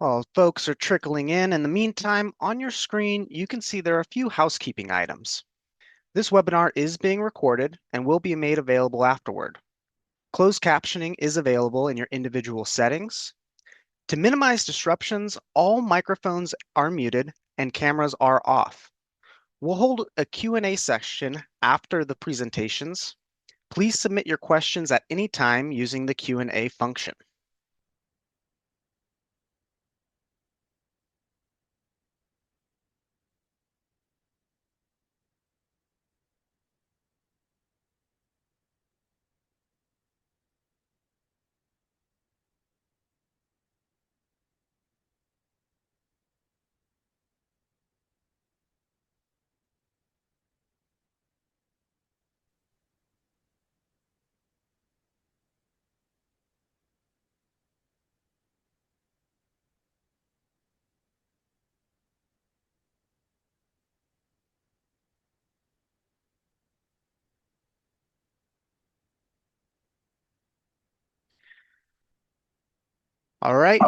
While folks are trickling in the meantime, on your screen, you can see there are a few housekeeping items. This webinar is being recorded and will be made available afterward. Closed captioning is available in your individual settings. To minimize disruptions, all microphones are muted and cameras are off. We'll hold a Q&A session after the presentations. Please submit your questions at any time using the Q&A function. All right.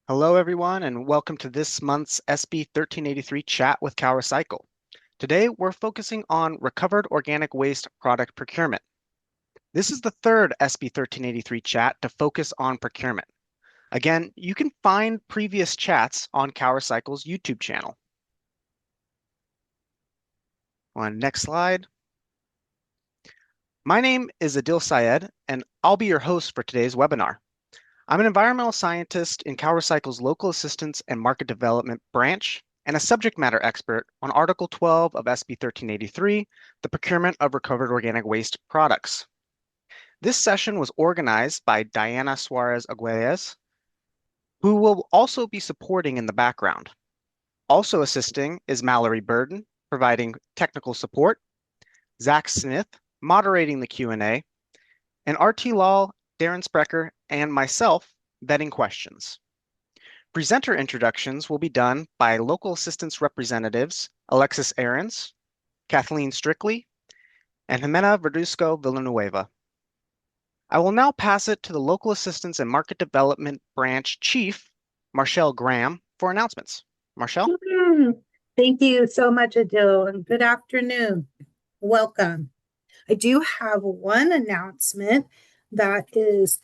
Hello, everyone, and welcome to this month's SB 1383 chat with CalRecycle. Today, we're focusing on recovered organic waste product procurement. This is the third SB 1383 chat to focus on procurement. Again, you can find previous chats on CalRecycle's YouTube channel. On next slide. My name is Adil Syed, and I'll be your host for today's webinar. I'm an environmental scientist in CalRecycle's Local Assistance and Market Development branch and a subject matter expert on Article 12 of SB 1383, the procurement of recovered organic waste products. This session was organized by Diana Suarez Aguilez, who will also be supporting in the background. Also assisting is Mallory Burden, providing technical support, Zach Smith, moderating the Q&A, and RT Law, Darren Sprecher, and myself vetting questions. Presenter introductions will be done by local assistance representatives Alexis Ahrens, Kathleen Strictly, and Jimena Verduzco Villanueva. I will now pass it to the Local Assistance and Market Development Branch Chief, Marshall Graham, for announcements. Marshall? Thank you so much, Adil, and good afternoon. Welcome. I do have one announcement that is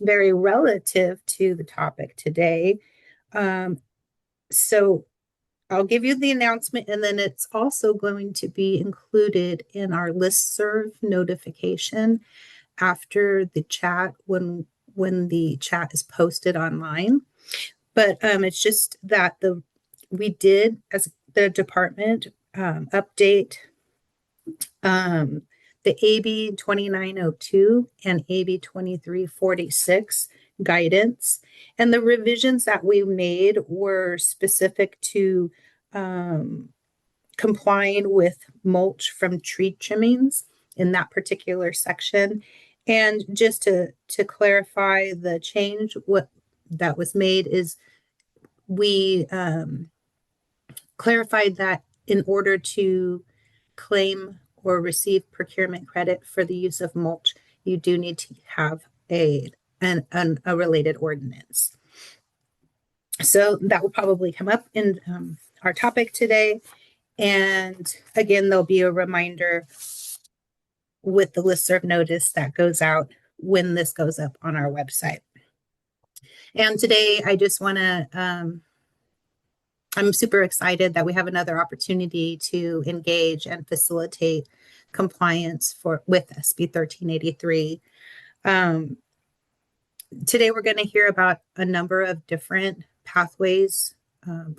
very relative to the topic today. So I'll give you the announcement, and then it's also going to be included in our listserv notification after the chat when the chat is posted online. But it's just that we did, as the department, update the AB 2902 and AB 2346 guidance. And the revisions that we made were specific to complying with mulch from tree trimmings in that particular section. And just to clarify the change, what that was made is we clarified that in order to claim or receive procurement credit for the use of mulch, you do need to have a related ordinance. So that will probably come up in our topic today. And again, there'll be a reminder with the listserv notice that goes out when this goes up on our website. And today, I just want to I'm super excited that we have another opportunity to engage and facilitate compliance with SB 1383. Today, we're going to hear about a number of different pathways,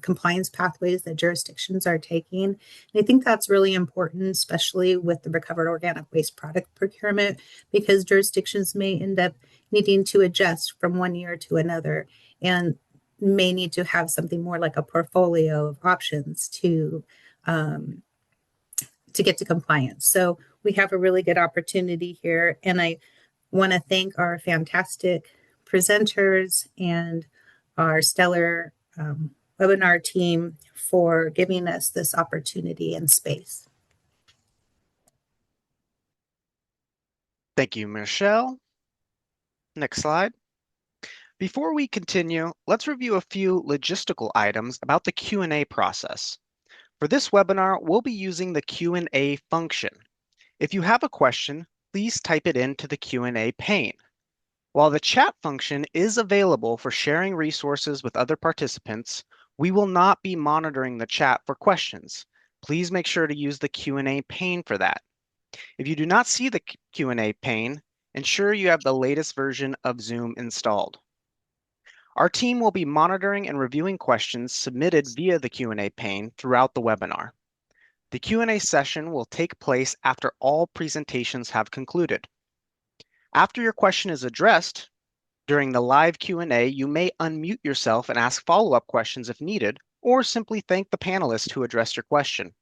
compliance pathways that jurisdictions are taking. And I think that's really important, especially with the recovered organic waste product procurement, because jurisdictions may end up needing to adjust from one year to another and may need to have something more like a portfolio of options to get to compliance. So we have a really good opportunity here, and I want to thank our fantastic presenters and our stellar webinar team for giving us this opportunity and space. Thank you, Michelle. Next slide. Before we continue, let's review a few logistical items about the Q&A process. For this webinar, we'll be using the Q&A function. If you have a question, please type it into the Q&A pane. While the chat function is available for sharing resources with other participants, we will not be monitoring the chat for questions. Please make sure to use the Q&A pane for that. If you do not see the Q&A pane, ensure you have the latest version of Zoom installed. Our team will be monitoring and reviewing questions submitted via the Q&A pane throughout the webinar. The Q&A session will take place after all presentations have concluded. After your question is addressed, during the live Q&A, you may unmute yourself and ask follow-up questions if needed, or simply thank the panelist who addressed your question.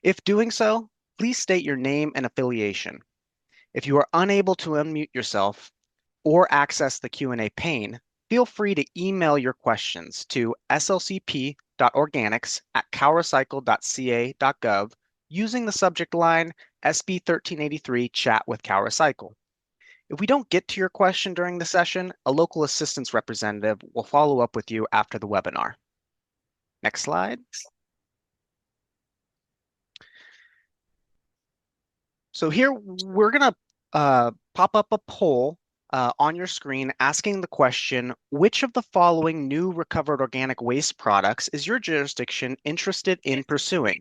If doing so, please state your name and affiliation. If you are unable to unmute yourself or access the Q&A pane, feel free to email your questions to slcp.organics@calrecycle.ca.gov using the subject line SB 1383 Chat with CalRecycle. If we don't get to your question during the session, a local assistance representative will follow up with you after the webinar. Next slide. So here we're going to pop up a poll on your screen asking the question, which of the following new recovered organic waste products is your jurisdiction interested in pursuing?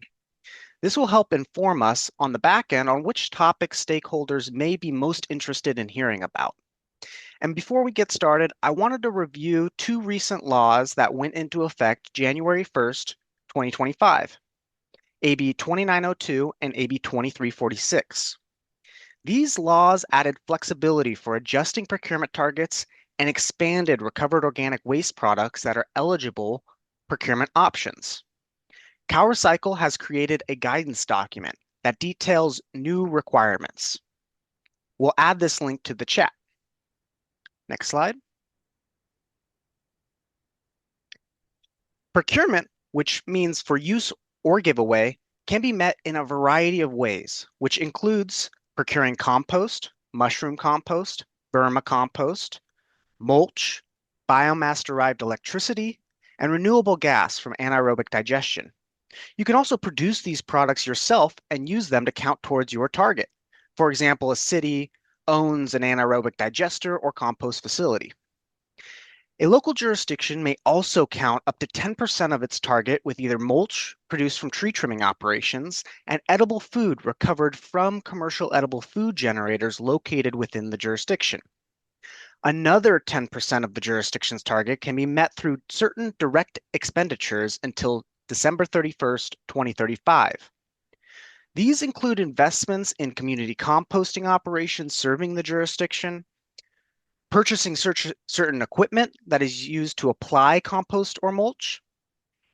This will help inform us on the back end on which topics stakeholders may be most interested in hearing about. And before we get started, I wanted to review two recent laws that went into effect January 1st, 2025, AB 2902 and AB 2346. These laws added flexibility for adjusting procurement targets and expanded recovered organic waste products that are eligible procurement options. CalRecycle has created a guidance document that details new requirements. We'll add this link to the chat. Next slide. Procurement, which means for use or giveaway, can be met in a variety of ways, which includes procuring compost, mushroom compost, vermicompost, mulch, biomass-derived electricity, and renewable gas from anaerobic digestion. You can also produce these products yourself and use them to count towards your target. For example, a city owns an anaerobic digester or compost facility. A local jurisdiction may also count up to 10% of its target with either mulch produced from tree trimming operations and edible food recovered from commercial edible food generators located within the jurisdiction. Another 10% of the jurisdiction's target can be met through certain direct expenditures until December 31st, 2035. These include investments in community composting operations serving the jurisdiction, purchasing certain equipment that is used to apply compost or mulch,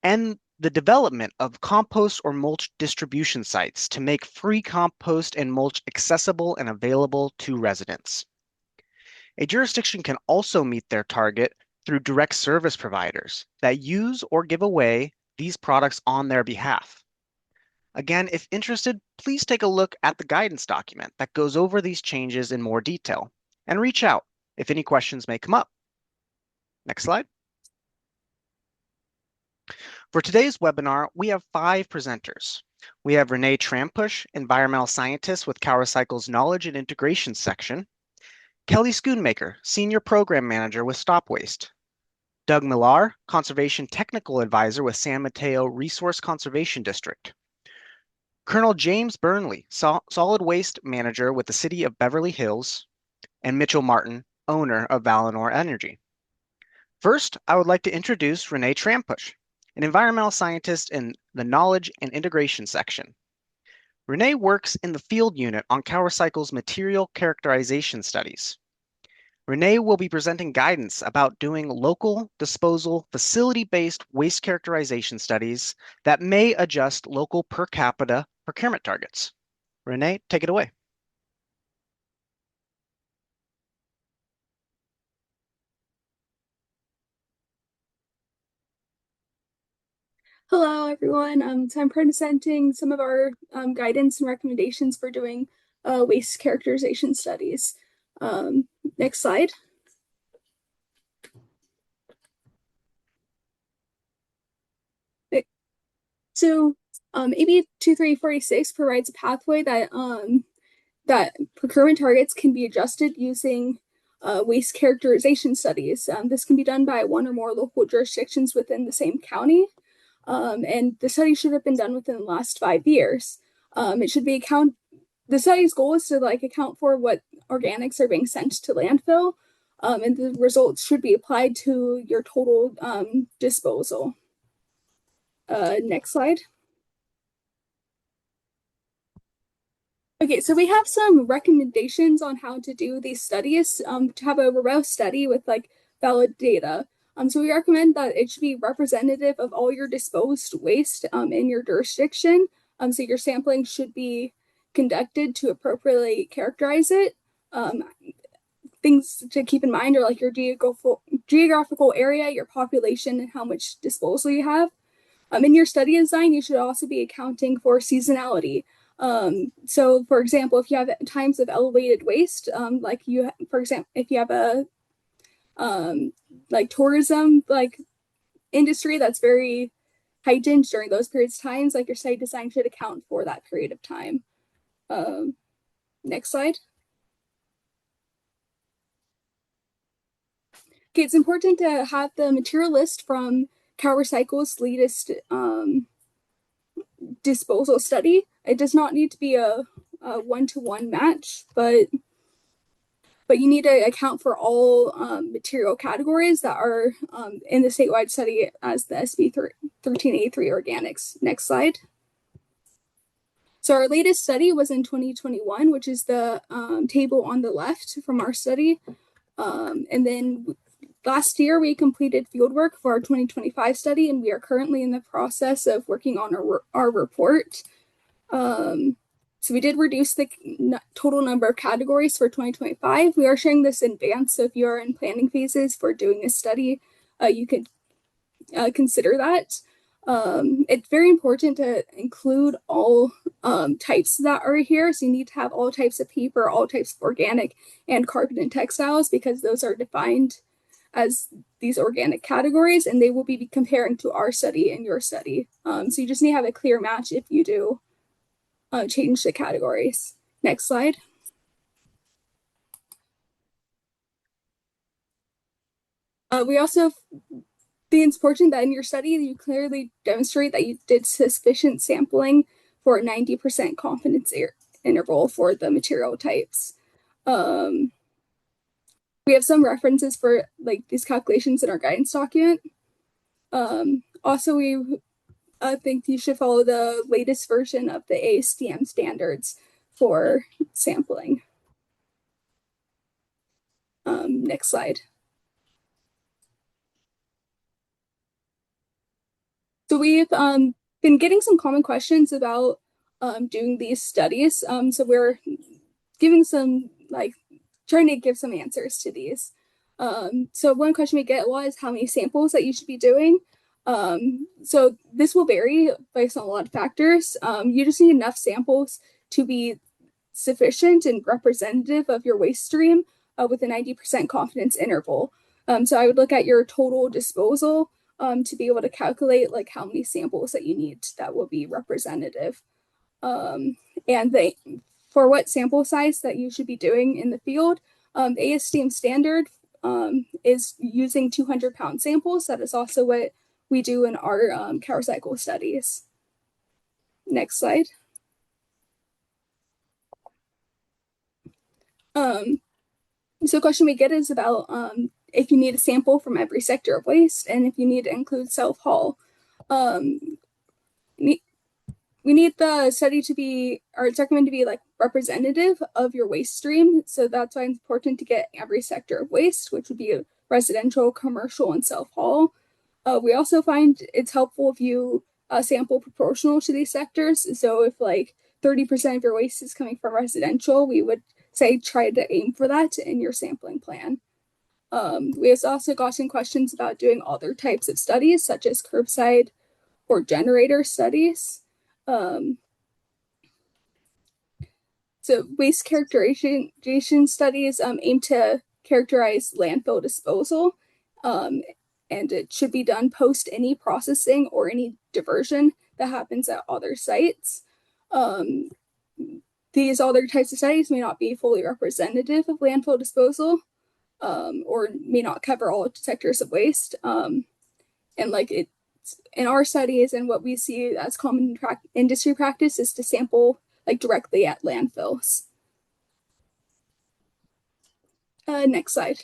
and the development of compost or mulch distribution sites to make free compost and mulch accessible and available to residents. A jurisdiction can also meet their target through direct service providers that use or give away these products on their behalf. Again, if interested, please take a look at the guidance document that goes over these changes in more detail and reach out if any questions may come up. Next slide. For today's webinar, we have 5 presenters. We have Renee Trampush, environmental scientist with CalRecycle's Knowledge and Integration section, Kelly Schoonmaker, Senior Program Manager with StopWaste, Doug Millar, Conservation Technical Advisor with San Mateo Resource Conservation District, Colonel James Burnley, Solid Waste Manager with the City of Beverly Hills, and Mitchell Martin, owner of Valinor Energy. First, I would like to introduce Renee Trampush, an environmental scientist in the Knowledge and Integration section. Renee works in the field unit on CalRecycle's material characterization studies. Renee will be presenting guidance about doing local disposal facility-based waste characterization studies that may adjust local per capita procurement targets. Renee, take it away. Hello, everyone. So I'm presenting some of our guidance and recommendations for doing waste characterization studies. Next slide. So AB 2346 provides a pathway that that procurement targets can be adjusted using waste characterization studies. This can be done by one or more local jurisdictions within the same county. And the study should have been done within the last 5 years. It should be the study's goal is to account for what organics are being sent to landfill, and the results should be applied to your total disposal. Next slide. Okay, so we have some recommendations on how to do these studies to have a robust study with valid data. So we recommend that it should be representative of all your disposed waste in your jurisdiction. So your sampling should be conducted to appropriately characterize it. Things to keep in mind are your geographical area, your population, and how much disposal you have. In your study design, you should also be accounting for seasonality. So for example, if you have times of elevated waste, for example, if you have a tourism industry that's very heightened during those periods of times, your site design should account for that period of time. Next slide. Okay, it's important to have the material list from CalRecycle's latest disposal study. It does not need to be a one-to-one match, but you need to account for all material categories that are in the statewide study as the SB 1383 organics. Next slide. So our latest study was in 2021, which is the table on the left from our study. And then last year, we completed fieldwork for our 2025 study, and we are currently in the process of working on our report. So we did reduce the total number of categories for 2025. We are sharing this in advance, so if you are in planning phases for doing this study, you could consider that. It's very important to include all types that are here. So you need to have all types of paper, all types of organic, and carpet and textiles, because those are defined as these organic categories, and they will be comparing to our study and your study. So you just need to have a clear match if you do change the categories. Next slide. We also think it's important that in your study, you clearly demonstrate that you did sufficient sampling for a 90% confidence interval for the material types. We have some references for these calculations in our guidance document. Also, we think you should follow the latest version of the ASTM standards for sampling. Next slide. So we've been getting some common questions about doing these studies. So we're giving some trying to give some answers to these. So one question we get a lot is how many samples that you should be doing. So this will vary based on a lot of factors. You just need enough samples to be sufficient and representative of your waste stream with a 90% confidence interval. So I would look at your total disposal to be able to calculate how many samples that you need that will be representative. And for what sample size that you should be doing in the field, ASTM standard is using 200-pound samples. That is also what we do in our CalRecycle studies. Next slide. So a question we get is about if you need a sample from every sector of waste and if you need to include self-haul. We need the study to be, or it's recommended to be representative of your waste stream. So that's why it's important to get every sector of waste, which would be residential, commercial, and self-haul. We also find it's helpful if you sample proportional to these sectors. So if 30% of your waste is coming from residential, we would say try to aim for that in your sampling plan. We have also gotten questions about doing other types of studies, such as curbside or generator studies. So waste characterization studies aim to characterize landfill disposal, and it should be done post any processing or any diversion that happens at other sites. These other types of studies may not be fully representative of landfill disposal, or may not cover all sectors of waste. And like it's in our studies and what we see as common industry practice is to sample like directly at landfills. Next slide.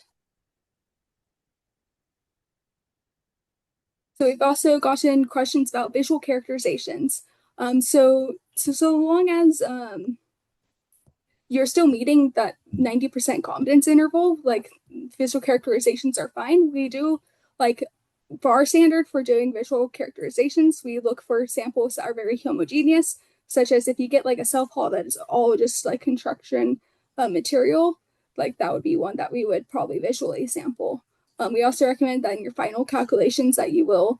So we've also gotten questions about visual characterizations. So long as you're still meeting that 90% confidence interval, like visual characterizations are fine. We do like for our standard for doing visual characterizations, we look for samples that are very homogeneous, such as if you get like a self-haul that is all just like construction material, like that would be one that we would probably visually sample. We also recommend that in your final calculations that you will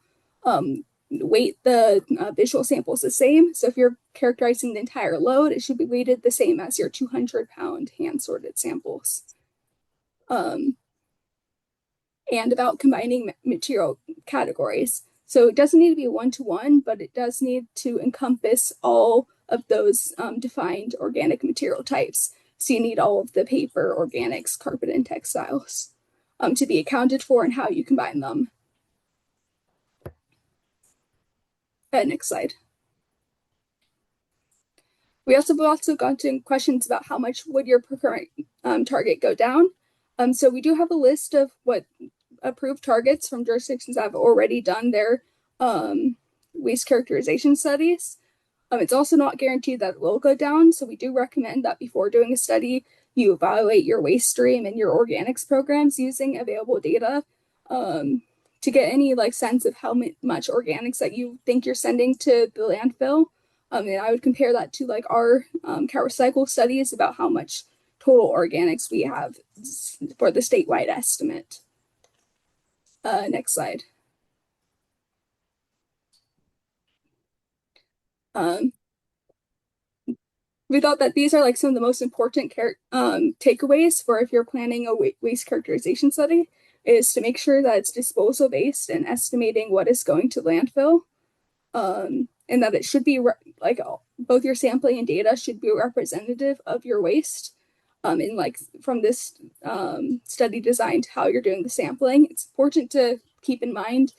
weight the visual samples the same. So if you're characterizing the entire load, it should be weighted the same as your 200-pound hand-sorted samples. And about combining material categories. So it doesn't need to be one-to-one, but it does need to encompass all of those defined organic material types. So you need all of the paper, organics, carpet, and textiles to be accounted for and how you combine them. Next slide. We also gotten questions about how much would your procurement target go down. So we do have a list of what approved targets from jurisdictions that have already done their waste characterization studies. It's also not guaranteed that it will go down. So we do recommend that before doing a study, you evaluate your waste stream and your organics programs using available data to get any like sense of how much organics that you think you're sending to the landfill. And I would compare that to like our CalRecycle studies about how much total organics we have for the statewide estimate. Next slide. We thought that these are like some of the most important takeaways for if you're planning a waste characterization study is to make sure that it's disposal based and estimating what is going to landfill, and that it should be like both your sampling and data should be representative of your waste. And like from this study design to how you're doing the sampling, it's important to keep in mind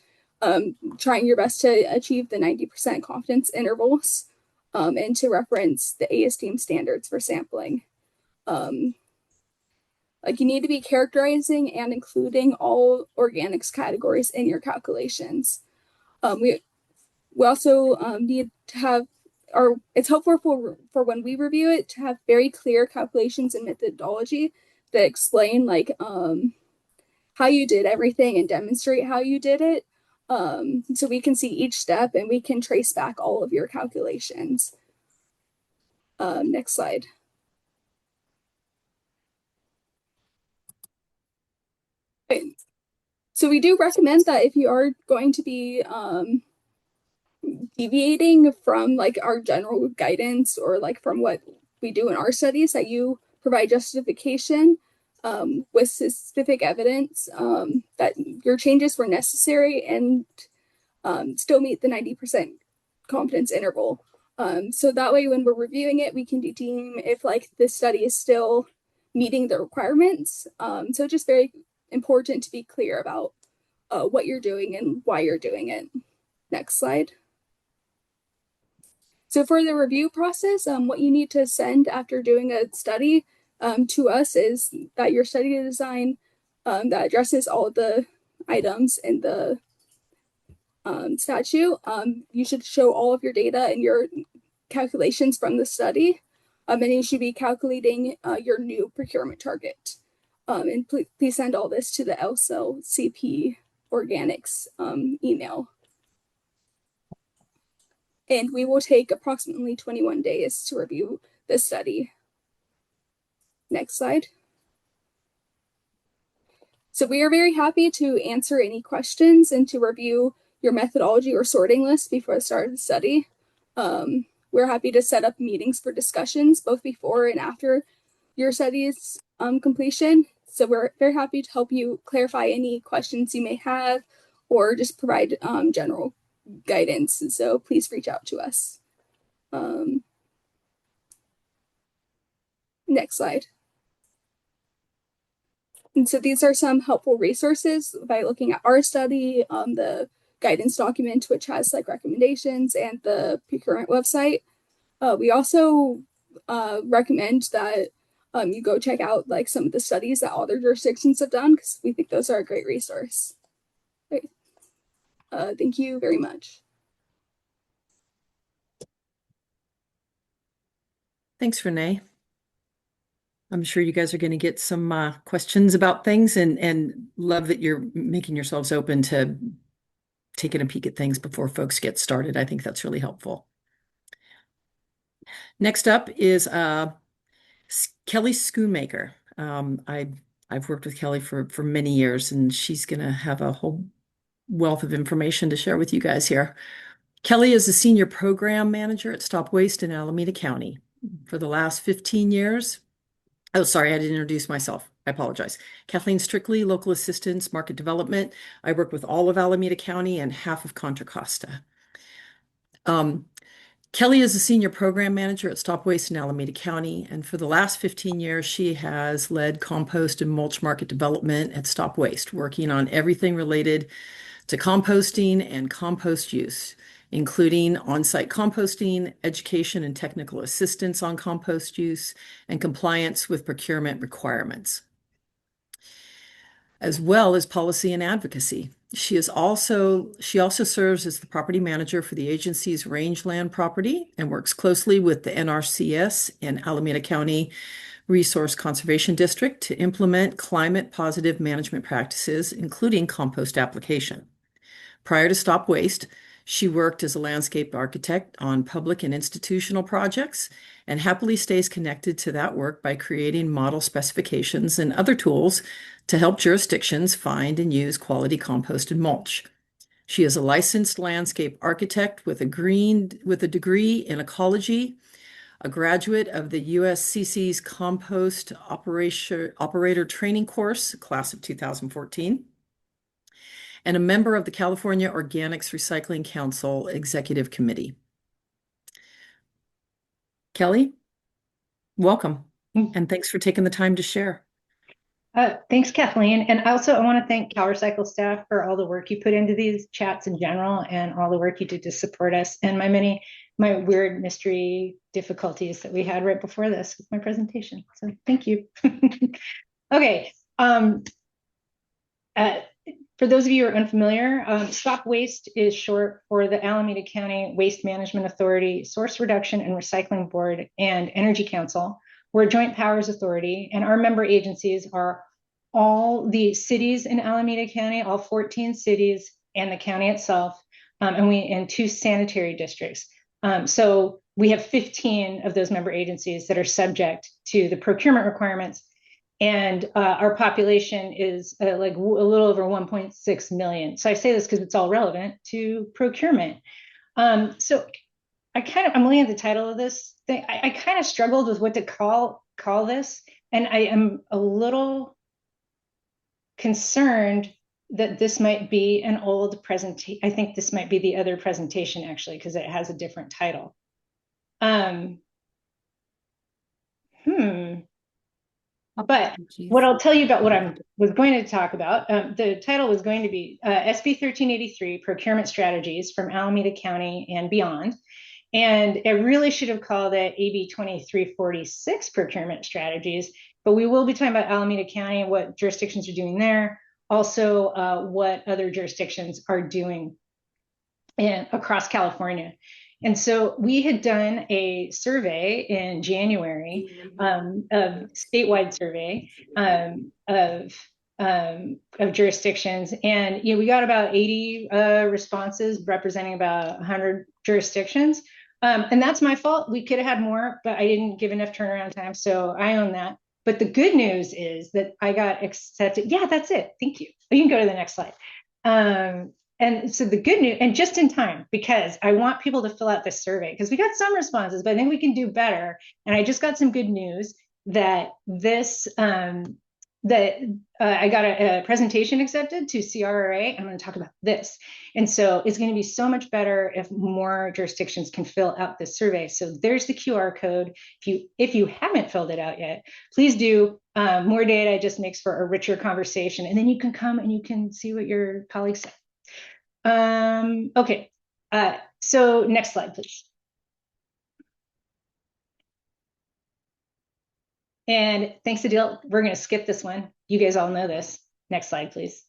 trying your best to achieve the 90% confidence intervals and to reference the ASTM standards for sampling. Like you need to be characterizing and including all organics categories in your calculations. We also need to have, or it's helpful for when we review it to have very clear calculations and methodology that explain like how you did everything and demonstrate how you did it. So we can see each step and we can trace back all of your calculations. Next slide. Okay. So we do recommend that if you are going to be deviating from like our general guidance or like from what we do in our studies, that you provide justification with specific evidence that your changes were necessary and still meet the 90% confidence interval. So that way when we're reviewing it, we can deem if like this study is still meeting the requirements. So just very important to be clear about what you're doing and why you're doing it. Next slide. So for the review process, what you need to send after doing a study to us is that your study design that addresses all of the items in the statute. You should show all of your data and your calculations from the study. And you should be calculating your new procurement target. And please send all this to the LCP Organics email. And we will take approximately 21 days to review the study. Next slide. So we are very happy to answer any questions and to review your methodology or sorting list before the start of the study. We're happy to set up meetings for discussions both before and after your study's completion. So we're very happy to help you clarify any questions you may have or just provide general guidance. And so please reach out to us. Next slide. And so these are some helpful resources by looking at our study, the guidance document, which has like recommendations, and the procurement website. We also recommend that you go check out like some of the studies that other jurisdictions have done, because we think those are a great resource. Great. Thank you very much. Thanks, Renee. I'm sure you guys are going to get some questions about things, and love that you're making yourselves open to taking a peek at things before folks get started. I think that's really helpful. Next up is Kelly Schoonmaker. I've worked with Kelly for many years, and she's going to have a whole wealth of information to share with you guys here. Kelly is a senior program manager at StopWaste in Alameda County. For the last 15 years, oh, sorry, I didn't introduce myself. I apologize. Kathleen Strictly, local assistance, market development. I work with all of Alameda County and half of Contra Costa. Kelly is a senior program manager at StopWaste in Alameda County, and for the last 15 years, she has led compost and mulch market development at StopWaste, working on everything related to composting and compost use, including on-site composting, education and technical assistance on compost use, and compliance with procurement requirements, as well as policy and advocacy. She also serves as the property manager for the agency's rangeland property and works closely with the NRCS and Alameda County Resource Conservation District to implement climate positive management practices, including compost application. Prior to StopWaste, she worked as a landscape architect on public and institutional projects, and happily stays connected to that work by creating model specifications and other tools to help jurisdictions find and use quality compost and mulch. She is a licensed landscape architect with a degree in ecology, a graduate of the USCC's Compost Operator Training Course, class of 2014, and a member of the California Organics Recycling Council Executive Committee. Kelly, welcome, and thanks for taking the time to share. Thanks, Kathleen. And also, I want to thank CalRecycle staff for all the work you put into these chats in general, and all the work you did to support us, and my weird mystery difficulties that we had right before this with my presentation. So thank you. Okay. For those of you who are unfamiliar, StopWaste is short for the Alameda County Waste Management Authority, Source Reduction and Recycling Board, and Energy Council. We're a joint powers authority, and our member agencies are all the cities in Alameda County, all 14 cities and the county itself, and 2 sanitary districts. So we have 15 of those member agencies that are subject to the procurement requirements. And our population is like a little over 1.6 million. So I say this because it's all relevant to procurement. So I'm looking at the title of this thing. I kind of struggled with what to call this. And I am a little concerned that this might be an old presentation. I think this might be the other presentation, actually, because it has a different title. But what I'll tell you about what I was going to talk about, the title was going to be SB 1383, Procurement Strategies from Alameda County and Beyond. And it really should have called it AB 2346, Procurement Strategies. But we will be talking about Alameda County, what jurisdictions are doing there, also what other jurisdictions are doing across California. And so we had done a survey in January, a statewide survey of jurisdictions, and we got about 80 responses representing about 100 jurisdictions. And that's my fault. We could have had more, but I didn't give enough turnaround time, so I own that. But the good news is that I got accepted. Yeah, that's it. Thank you. You can go to the next slide. And so the good news, and just in time, because I want people to fill out this survey, because we got some responses, but I think we can do better. And I just got some good news that this I got a presentation accepted to CRRA. I'm going to talk about this. And so it's going to be so much better if more jurisdictions can fill out this survey. So there's the QR code. If you haven't filled it out yet, please do. More data just makes for a richer conversation. And then you can come and you can see what your colleagues say. Okay. So next slide, please. And thanks, Adil. We're going to skip this one. You guys all know this. Next slide, please.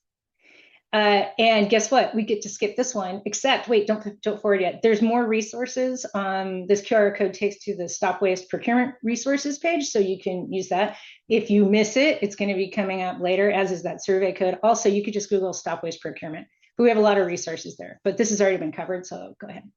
And guess what? We get to skip this one, except, wait, don't forward yet. There's more resources. This QR code takes to the StopWaste Procurement resources page, so you can use that. If you miss it, it's going to be coming up later, as is that survey code. Also, you could just Google StopWaste Procurement. But we have a lot of resources there, but this has already been covered, so go ahead.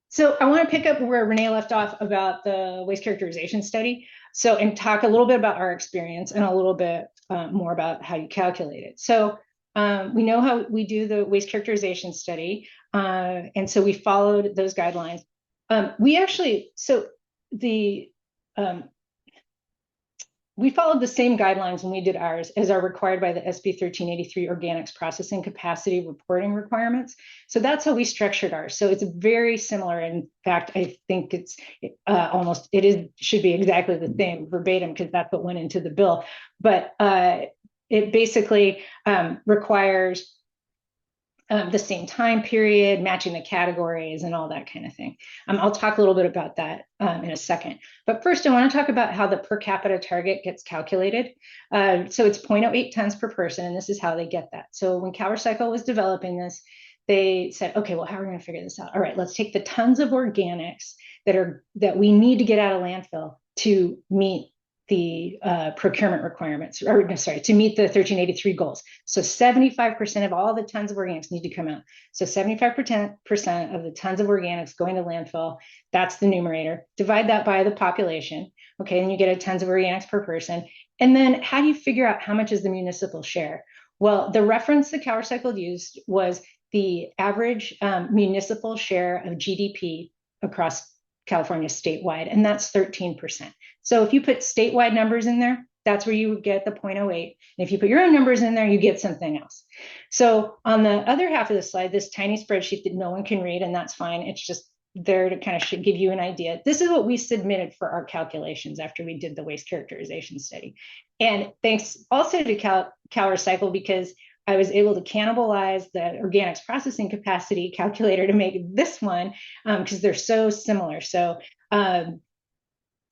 So I want to pick up where Renee left off about the waste characterization study. So, and talk a little bit about our experience and a little bit more about how you calculate it. So we know how we do the waste characterization study. And so we followed those guidelines. We followed the same guidelines when we did ours as are required by the SB 1383 organics processing capacity reporting requirements. So that's how we structured ours. So it's very similar. In fact, I think it's should be exactly the same verbatim, because that's what went into the bill. But it basically requires the same time period, matching the categories and all that kind of thing. I'll talk a little bit about that in a second. But first, I want to talk about how the per capita target gets calculated. So it's 0.08 tons per person, and this is how they get that. So when CalRecycle was developing this, they said, okay, well, how are we going to figure this out? All right, let's take the tons of organics that we need to get out of landfill to meet the procurement requirements, or sorry, to meet the 1383 goals. So 75% of all the tons of organics need to come out. So 75% of the tons of organics going to landfill, that's the numerator. Divide that by the population, okay, and you get a tons of organics per person. And then how do you figure out how much is the municipal share? Well, the reference that CalRecycle used was the average municipal share of GDP across California statewide, and that's 13%. So if you put statewide numbers in there, that's where you would get the 0.08. And if you put your own numbers in there, you get something else. So on the other half of the slide, this tiny spreadsheet that no one can read, and that's fine. It's just there to kind of give you an idea. This is what we submitted for our calculations after we did the waste characterization study. And thanks also to CalRecycle, because I was able to cannibalize the organics processing capacity calculator to make this one, because they're so similar. So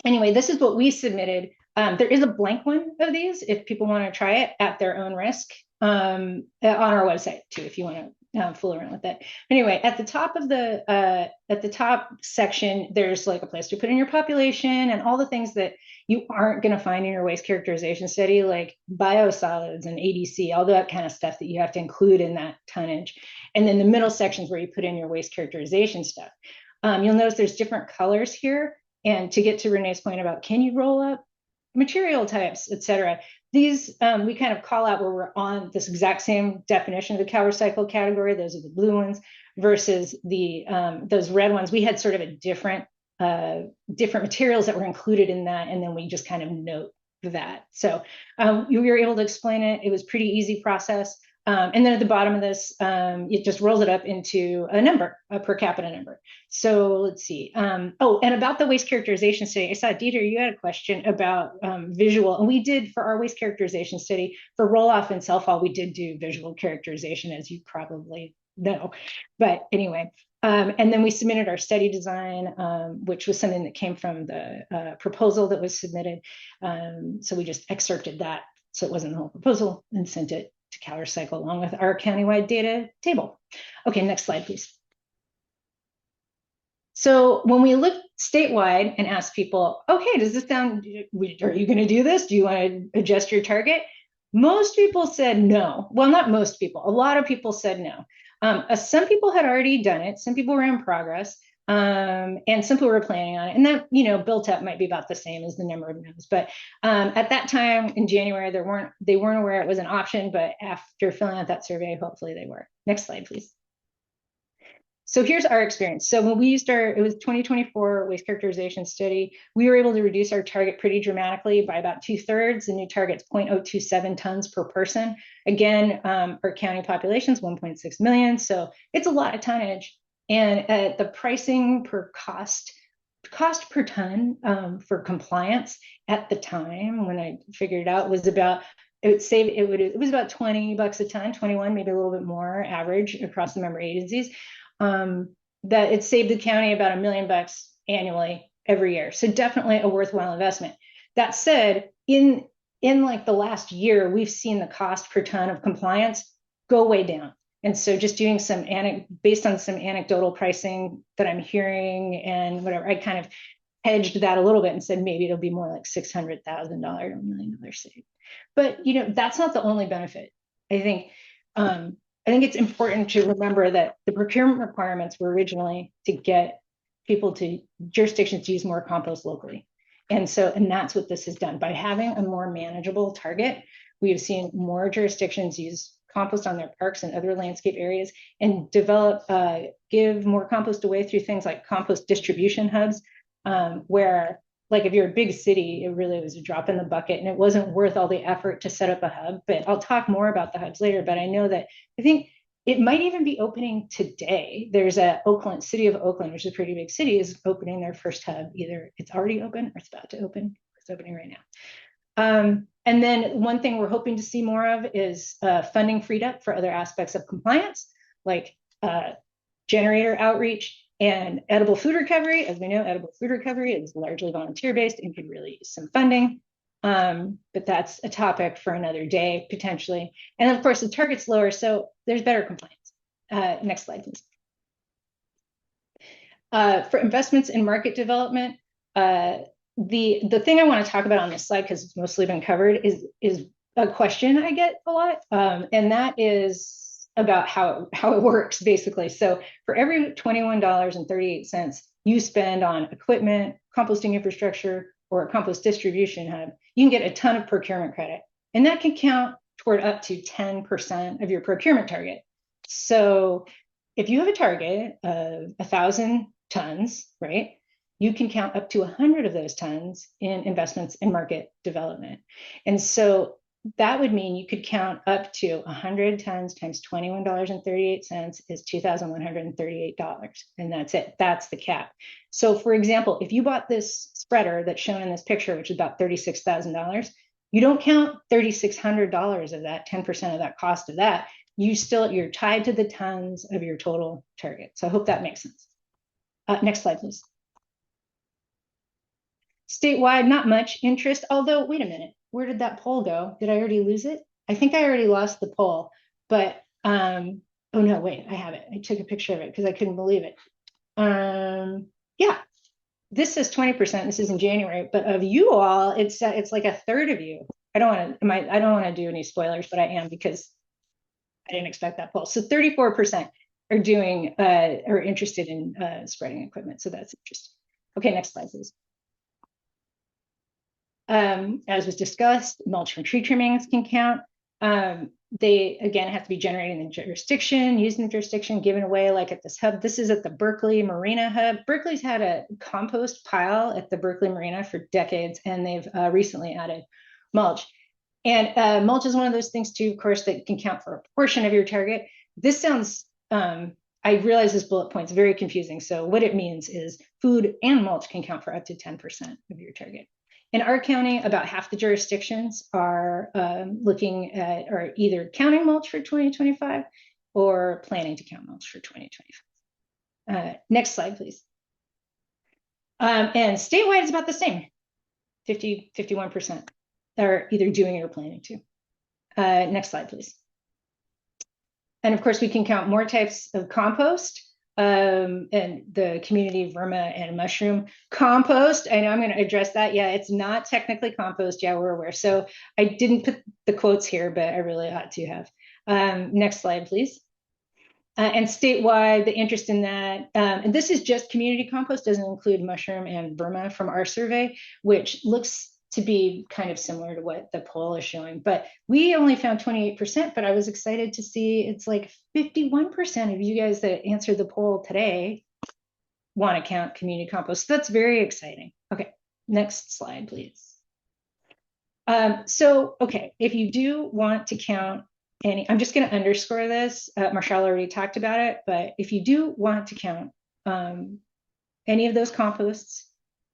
anyway, this is what we submitted. There is a blank one of these if people want to try it at their own risk on our website too, if you want to fool around with it. Anyway, at the top of the top section, there's like a place to put in your population and all the things that you aren't going to find in your waste characterization study, like biosolids and ADC, all that kind of stuff that you have to include in that tonnage. And then the middle sections where you put in your waste characterization stuff. You'll notice there's different colors here. And to get to Renee's point about can you roll up material types, et cetera, these we kind of call out where we're on this exact same definition of the CalRecycle category. Those are the blue ones versus the those red ones. We had sort of a different materials that were included in that, and then we just kind of note that. So we were able to explain it. It was pretty easy process. And then at the bottom of this, it just rolls it up into a number, a per capita number. So let's see. Oh, and about the waste characterization study, I saw Dieter, you had a question about visual. And we did for our waste characterization study for roll-off and self-haul, we did do visual characterization, as you probably know. But anyway, and then we submitted our study design, which was something that came from the proposal that was submitted. So we just excerpted that, so it wasn't the whole proposal, and sent it to CalRecycle along with our countywide data table. Okay, next slide, please. So when we look statewide and ask people, okay, does this sound, are you going to do this? Do you want to adjust your target? Most people said no. Well, not most people. A lot of people said no. Some people had already done it. Some people were in progress. And some people were planning on it, and that, you know, built up might be about the same as the number of no's. But at that time in January, they weren't aware it was an option, but after filling out that survey, hopefully they were. Next slide, please. So here's our experience. So when we used it was 2024 waste characterization study, we were able to reduce our target pretty dramatically by about 2/3. The new target's 0.027 tons per person. Again, our county population is 1.6 million, so it's a lot of tonnage. And the pricing per cost per ton for compliance at the time when I figured it out was about it was about $20 a ton, 21, maybe a little bit more average across the member agencies. That it saved the county about $1 million annually every year. So definitely a worthwhile investment. That said, in like the last year, we've seen the cost per ton of compliance go way down. And so just doing based on some anecdotal pricing that I'm hearing and whatever, I kind of hedged that a little bit and said maybe it'll be more like $600,000 or $1 million saved. But that's not the only benefit. I think it's important to remember that the procurement requirements were originally to get jurisdictions to use more compost locally. And that's what this has done. By having a more manageable target, we have seen more jurisdictions use compost on their parks and other landscape areas and give more compost away through things like compost distribution hubs, where like if you're a big city, it really was a drop in the bucket and it wasn't worth all the effort to set up a hub. But I'll talk more about the hubs later, but I think it might even be opening today. There's city of Oakland, which is a pretty big city, is opening their first hub. Either it's already open or it's about to open. It's opening right now. And then one thing we're hoping to see more of is funding freed up for other aspects of compliance, like generator outreach and edible food recovery. As we know, edible food recovery is largely volunteer-based and could really use some funding. But that's a topic for another day, potentially. And of course, the target's lower, so there's better compliance. Next slide, please. For investments in market development, the thing I want to talk about on this slide, because it's mostly been covered, is a question I get a lot, and that is about how it works, basically. So for every $21.38 you spend on equipment, composting infrastructure, or a compost distribution hub, you can get a ton of procurement credit, and that can count toward up to 10% of your procurement target. So if you have a target of 1,000 tons, right, you can count up to 100 of those tons in investments in market development. And so that would mean you could count up to 100 tons times $21.38 is $2,138. And that's it. That's the cap. So for example, if you bought this spreader that's shown in this picture, which is about $36,000, you don't count $3,600 of that, 10% of that cost of that. You're tied to the tons of your total target. So I hope that makes sense. Next slide, please. Statewide, not much interest, although, wait a minute, where did that poll go? Did I already lose it? I think I already lost the poll, but, oh no, wait, I have it. I took a picture of it because I couldn't believe it. Yeah, this says 20%, this is in January, but of you all, it's like a third of you. I don't want to do any spoilers, but I am, because I didn't expect that poll. So 34% are interested in spreading equipment. So that's interesting. Okay, next slide, please. As was discussed, mulch from tree trimmings can count. They, again, have to be generated in the jurisdiction, used in the jurisdiction, given away like at this hub. This is at the Berkeley Marina hub. Berkeley's had a compost pile at the Berkeley Marina for decades, and they've recently added mulch. And mulch is one of those things too, of course, that can count for a portion of your target. This sounds, I realize this bullet point's very confusing. So what it means is food and mulch can count for up to 10% of your target. In our county, about half the jurisdictions are looking at or either counting mulch for 2025 or planning to count mulch for 2025. Next slide, please. And statewide is about the same, 51% are either doing it or planning to. Next slide, please. And of course, we can count more types of compost. And the community verma and mushroom compost. I know I'm going to address that. Yeah, it's not technically compost. Yeah, we're aware. So I didn't put the quotes here, but I really ought to have. Next slide, please. And statewide, the interest in that, and this is just community compost, doesn't include mushroom and verma from our survey, which looks to be kind of similar to what the poll is showing. But we only found 28%, but I was excited to see it's like 51% of you guys that answered the poll today want to count community compost. So that's very exciting. Okay, next slide, please. Okay, if you do want to count any, I'm just going to underscore this. Marshall already talked about it, but if you do want to count any of those composts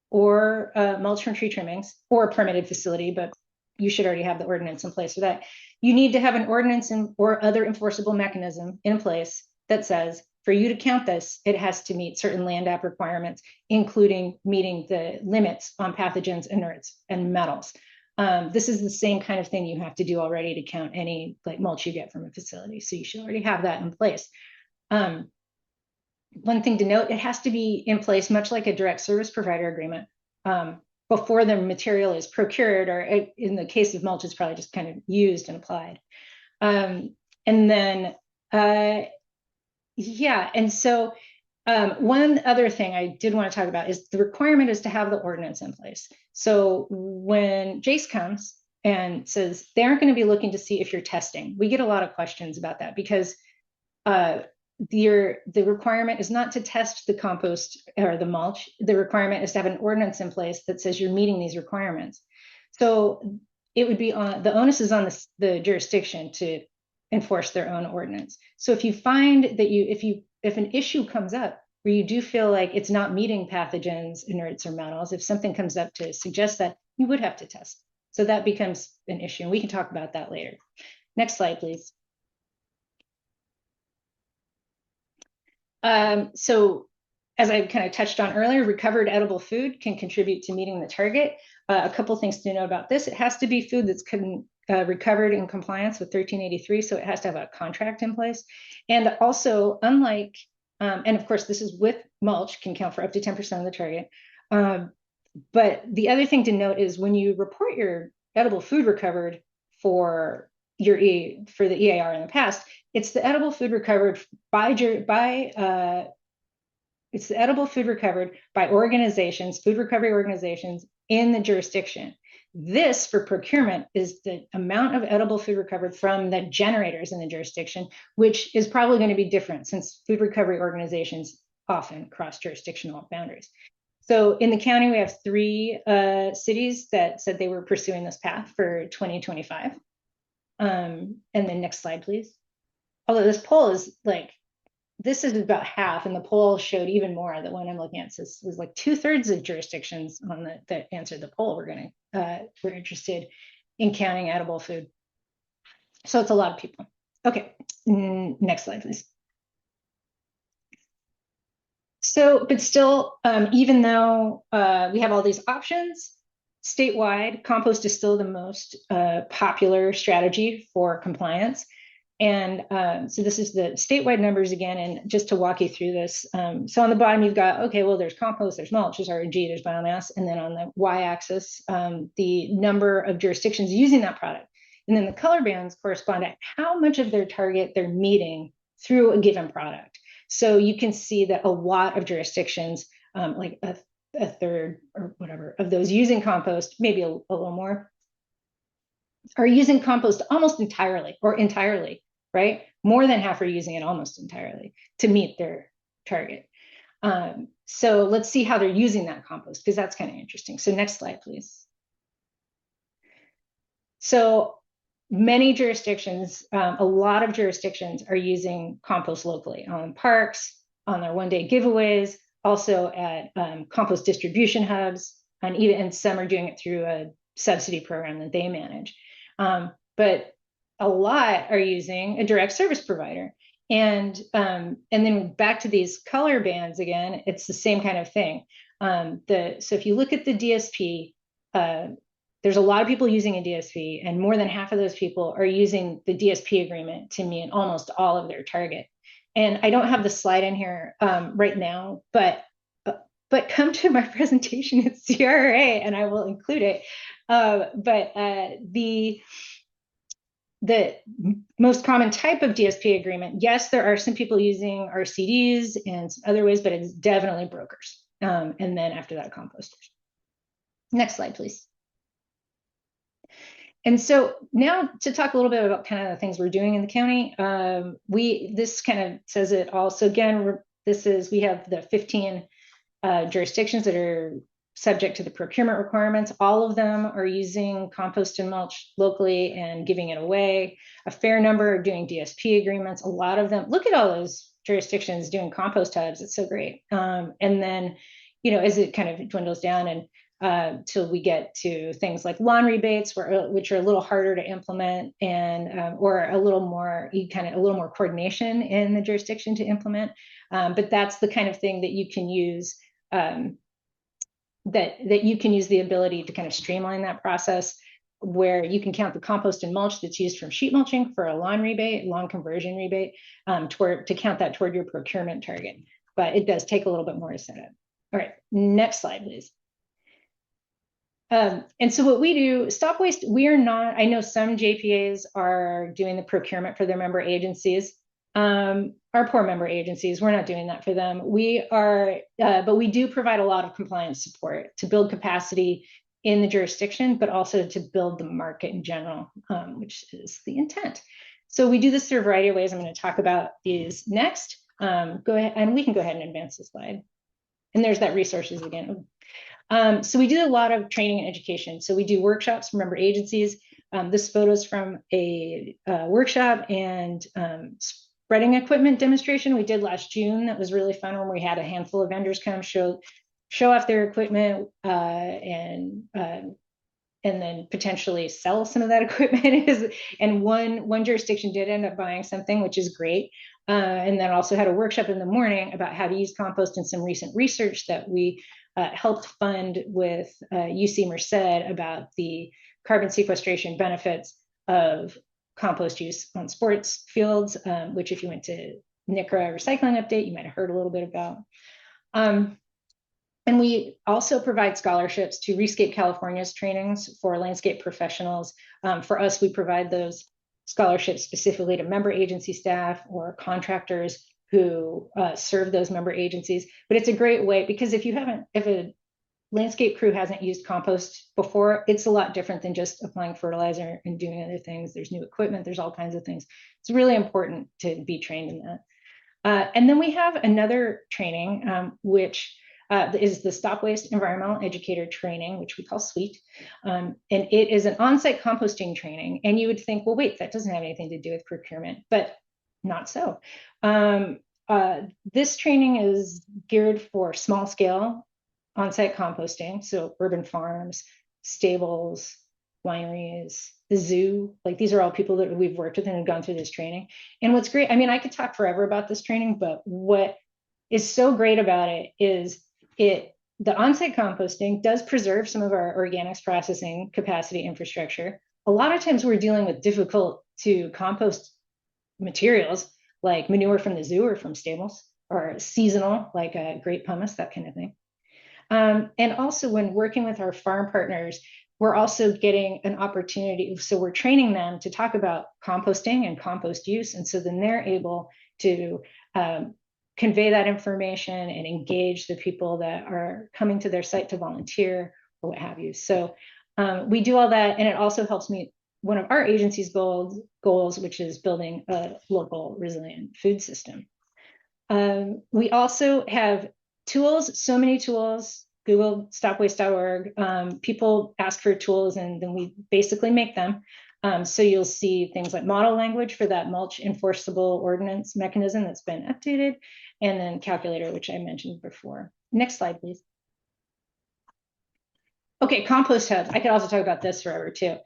or mulch from tree trimmings or a permitted facility, but you should already have the ordinance in place for that. You need to have an ordinance or other enforceable mechanism in place that says for you to count this, it has to meet certain land app requirements, including meeting the limits on pathogens, inerts, and metals. This is the same kind of thing you have to do already to count any like mulch you get from a facility. So you should already have that in place. One thing to note, it has to be in place, much like a direct service provider agreement, before the material is procured, or in the case of mulch, it's probably just kind of used and applied. And then, yeah, and so one other thing I did want to talk about is the requirement is to have the ordinance in place. So when Jace comes and says they aren't going to be looking to see if you're testing, we get a lot of questions about that because the requirement is not to test the compost or the mulch. The requirement is to have an ordinance in place that says you're meeting these requirements. So it would be on the onus is on the jurisdiction to enforce their own ordinance. So if you find that if an issue comes up where you do feel like it's not meeting pathogens, inerts, or metals, if something comes up to suggest that, you would have to test. So that becomes an issue, and we can talk about that later. Next slide, please. So as I kind of touched on earlier, recovered edible food can contribute to meeting the target. A couple things to know about this. It has to be food that's recovered in compliance with 1383, so it has to have a contract in place. And also, unlike, and of course, this is with mulch, can count for up to 10% of the target. But the other thing to note is when you report your edible food recovered for the EAR in the past, it's the edible food recovered it's the edible food recovered by organizations, food recovery organizations in the jurisdiction. This, for procurement, is the amount of edible food recovered from the generators in the jurisdiction, which is probably going to be different since food recovery organizations often cross jurisdictional boundaries. So in the county, we have 3 cities that said they were pursuing this path for 2025. And then next slide, please. Although this poll is like, this is about half, and the poll showed even more. The one I'm looking at says was like 2/3 of jurisdictions that answered the poll were interested in counting edible food. So it's a lot of people. Okay, next slide, please. So, but still, even though we have all these options, statewide, compost is still the most popular strategy for compliance. And so this is the statewide numbers again, and just to walk you through this. So on the bottom, you've got, okay, well, there's compost, there's mulch, there's RNG, there's biomass. And then on the y-axis, the number of jurisdictions using that product. And then the color bands correspond to how much of their target they're meeting through a given product. So you can see that a lot of jurisdictions, like a third or whatever of those using compost, maybe a little more, are using compost almost entirely or entirely. Right? More than half are using it almost entirely to meet their target. So let's see how they're using that compost, because that's kind of interesting. So next slide, please. So many jurisdictions, a lot of jurisdictions are using compost locally on parks, on their one-day giveaways, also at compost distribution hubs, and some are doing it through a subsidy program that they manage. But a lot are using a direct service provider. And then back to these color bands again, it's the same kind of thing. So if you look at the DSP, there's a lot of people using a DSP, and more than half of those people are using the DSP agreement to meet almost all of their target. And I don't have the slide in here right now, but come to my presentation at CRA and I will include it. The most common type of DSP agreement, yes, there are some people using RCDs and some other ways, but it's definitely brokers. And then after that, composters. Next slide, please. And so now to talk a little bit about kind of the things we're doing in the county, this kind of says it all. So again, we have the 15 jurisdictions that are subject to the procurement requirements. All of them are using compost and mulch locally and giving it away. A fair number are doing DSP agreements. A lot of them, look at all those jurisdictions doing compost hubs. It's so great. And then, as it kind of dwindles down and till we get to things like lawn rebates, which are a little harder to implement, and or a little more coordination in the jurisdiction to implement. But that's the kind of thing that you can use. That you can use the ability to kind of streamline that process, where you can count the compost and mulch that's used from sheet mulching for a lawn conversion rebate, to count that toward your procurement target. But it does take a little bit more to set up. All right, next slide, please. And so what we do, StopWaste, we are not, I know some JPAs are doing the procurement for their member agencies. Our poor member agencies, we're not doing that for them. We are, but we do provide a lot of compliance support to build capacity in the jurisdiction, but also to build the market in general, which is the intent. So we do this through a variety of ways. I'm going to talk about these next. Go ahead, and we can go ahead and advance the slide. And there's that resources again. So we do a lot of training and education. So we do workshops for member agencies. This photo is from a workshop and spreading equipment demonstration we did last June. That was really fun, when we had a handful of vendors come show off their equipment and then potentially sell some of that equipment. And one jurisdiction did end up buying something, which is great. And then also had a workshop in the morning about how to use compost and some recent research that we helped fund with UC Merced about the carbon sequestration benefits of compost use on sports fields, which if you went to NCRA recycling update, you might have heard a little bit about. And we also provide scholarships to Rescape California's trainings for landscape professionals. For us, we provide those scholarships specifically to member agency staff or contractors who serve those member agencies. But it's a great way, because if a landscape crew hasn't used compost before, it's a lot different than just applying fertilizer and doing other things. There's new equipment, there's all kinds of things. It's really important to be trained in that. And then we have another training, which is the StopWaste Environmental Educator Training, which we call SWEET. And it is an on-site composting training. And you would think, well, wait, that doesn't have anything to do with procurement, but not so. This training is geared for small scale on-site composting, so urban farms, stables, wineries, the zoo. Like, these are all people that we've worked with and have gone through this training. And what's great, I mean, I could talk forever about this training, but what is so great about it is the on-site composting does preserve some of our organics processing capacity infrastructure. A lot of times we're dealing with difficult to compost materials, like manure from the zoo or from stables, or seasonal, like grape pumice, that kind of thing. And also, when working with our farm partners, we're also getting an opportunity. So we're training them to talk about composting and compost use. And so then they're able to convey that information and engage the people that are coming to their site to volunteer or what have you. So we do all that. And it also helps meet one of our agency's goals, which is building a local resilient food system. We also have tools, so many tools. Google stopwaste.org. People ask for tools, and then we basically make them. So you'll see things like model language for that mulch enforceable ordinance mechanism that's been updated, and then calculator, which I mentioned before. Next slide, please. Okay, compost hubs. I could also talk about this forever too.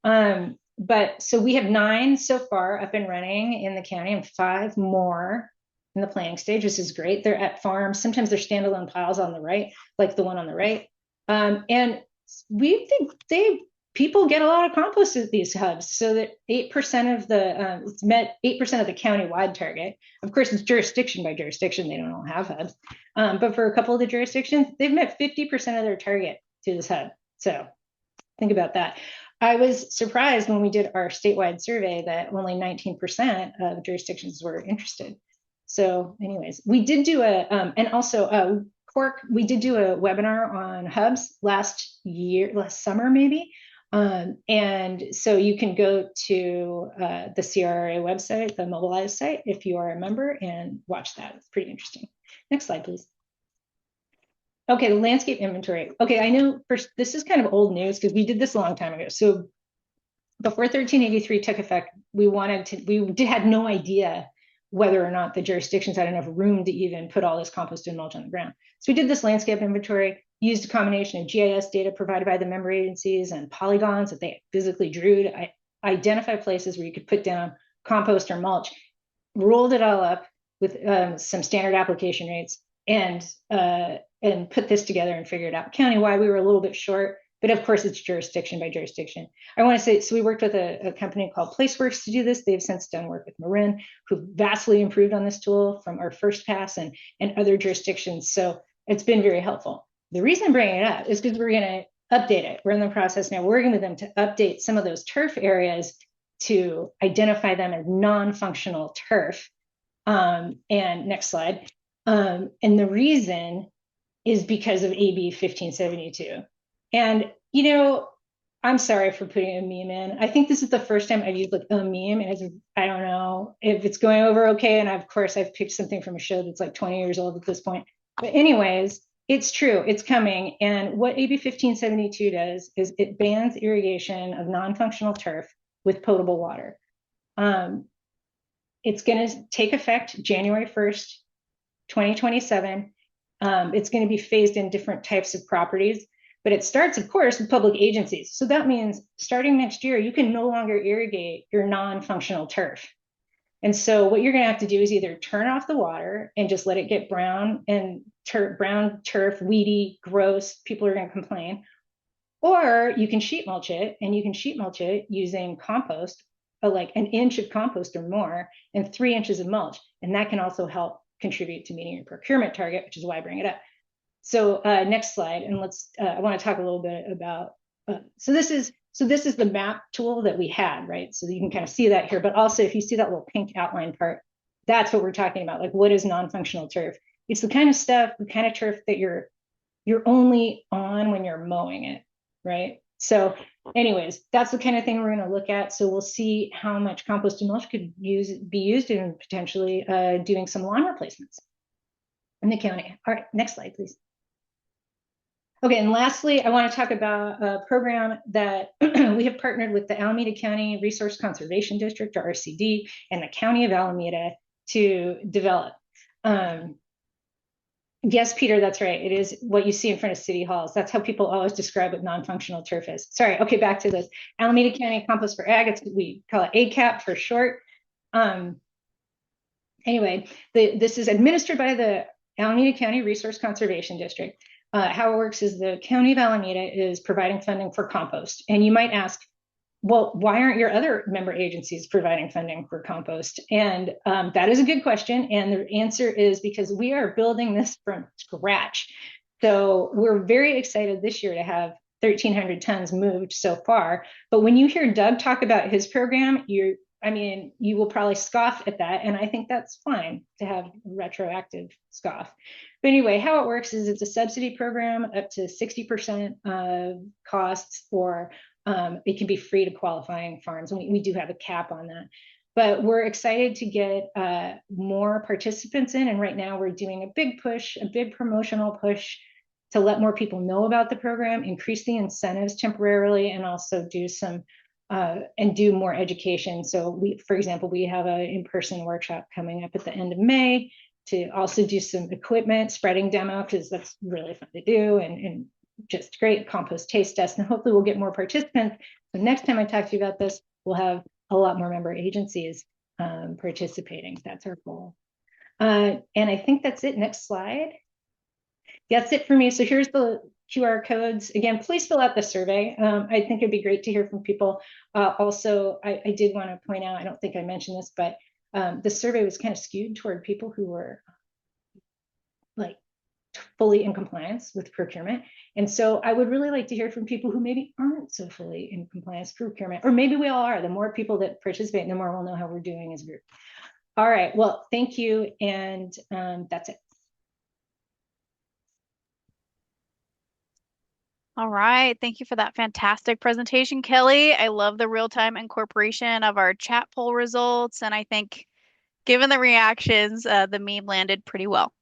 But so we have 9 so far up and running in the county, and 5 more in the planning stage. This is great. They're at farms. Sometimes they're standalone piles on the right, like the one on the right. And we think people get a lot of compost at these hubs, so that 8% of the it's met 8% of the county-wide target. Of course, it's jurisdiction by jurisdiction. They don't all have hubs, but for a couple of the jurisdictions, they've met 50% of their target to this hub. So think about that. I was surprised when we did our statewide survey that only 19% of jurisdictions were interested. So anyways, we did do and also Cork, we did do a webinar on hubs last summer maybe. And so you can go to the CRA website, the Mobilize site, if you are a member, and watch that. It's pretty interesting. Next slide, please. Okay, the landscape inventory. Okay, I know first, this is kind of old news because we did this a long time ago. So before 1383 took effect, we had no idea whether or not the jurisdictions had enough room to even put all this compost and mulch on the ground. So we did this landscape inventory, used a combination of GIS data provided by the member agencies and polygons that they physically drew to identify places where you could put down compost or mulch, rolled it all up with some standard application rates, and put this together and figured out countywide we were a little bit short, but of course it's jurisdiction by jurisdiction. I want to say, so we worked with a company called Placeworks to do this. They've since done work with Marin, who vastly improved on this tool from our first pass and other jurisdictions. So it's been very helpful. The reason I'm bringing it up is because we're going to update it. We're in the process now working with them to update some of those turf areas to identify them as non-functional turf. And next slide. And the reason is because of AB 1572. And, you know, I'm sorry for putting a meme in. I think this is the first time I've used like a meme, and I don't know if it's going over okay. And of course, I've picked something from a show that's like 20 years old at this point. But anyways, it's true, it's coming. And what AB 1572 does is it bans irrigation of non-functional turf with potable water. It's going to take effect January 1st, 2027. It's going to be phased in different types of properties, but it starts, of course, with public agencies. So that means starting next year, you can no longer irrigate your non-functional turf. And so what you're going to have to do is either turn off the water and just let it get brown and brown turf, weedy, gross. People are going to complain. Or you can sheet mulch it, and you can sheet mulch it using compost, like an inch of compost or more, and 3 inches of mulch. And that can also help contribute to meeting your procurement target, which is why I bring it up. So next slide, and I want to talk a little bit about, so this is the map tool that we had, right? So you can kind of see that here, but also if you see that little pink outline part, that's what we're talking about. Like, what is non-functional turf? It's the kind of stuff, the kind of turf that you're only on when you're mowing it, right? So anyways, that's the kind of thing we're going to look at. So we'll see how much compost and mulch could be used in potentially doing some lawn replacements in the county. All right, next slide, please. Okay, and lastly, I want to talk about a program that we have partnered with the Alameda County Resource Conservation District, or RCD, and the County of Alameda to develop. Yes, Peter, that's right. It is what you see in front of city halls. That's how people always describe what non-functional turf is. Sorry, okay, back to this. Alameda County Compost for Ag, we call it ACAP for short. Anyway, this is administered by the Alameda County Resource Conservation District. How it works is the County of Alameda is providing funding for compost. And you might ask, well, why aren't your other member agencies providing funding for compost? And that is a good question. And the answer is because we are building this from scratch. So we're very excited this year to have 1,300 tons moved so far. But when you hear Doug talk about his program, you will probably scoff at that. And I think that's fine to have retroactive scoff. But anyway, how it works is it's a subsidy program up to 60% of costs, or it can be free to qualifying farms. We do have a cap on that. But we're excited to get more participants in. And right now we're doing a big push, a big promotional push to let more people know about the program, increase the incentives temporarily, and also do some and do more education. So for example, we have an in-person workshop coming up at the end of May to also do some equipment spreading demo, because that's really fun to do, and just great compost taste test. And hopefully we'll get more participants. So next time I talk to you about this, we'll have a lot more member agencies participating. That's our goal. And I think that's it. Next slide. That's it for me. So here's the QR codes. Again, please fill out the survey. I think it'd be great to hear from people. Also, I did want to point out, I don't think I mentioned this, but the survey was kind of skewed toward people who were like fully in compliance with procurement. And so I would really like to hear from people who maybe aren't so fully in compliance with procurement, or maybe we all are. The more people that participate, the more we'll know how we're doing as a group. All right, well, thank you. And that's it. All right. Thank you for that fantastic presentation, Kelly. I love the real-time incorporation of our chat poll results, and I think given the reactions, the meme landed pretty well.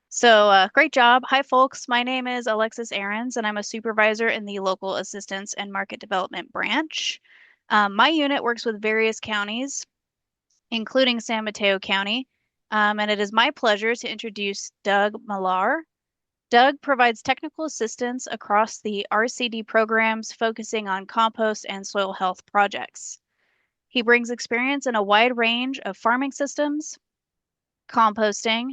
So, great job. Hi, folks. My name is Alexis Ahrens, and I'm a supervisor in the Local Assistance and Market Development Branch. My unit works with various counties, including San Mateo County, and it is my pleasure to introduce Doug Millar. Doug provides technical assistance across the RCD programs focusing on compost and soil health projects. He brings experience in a wide range of farming systems, composting,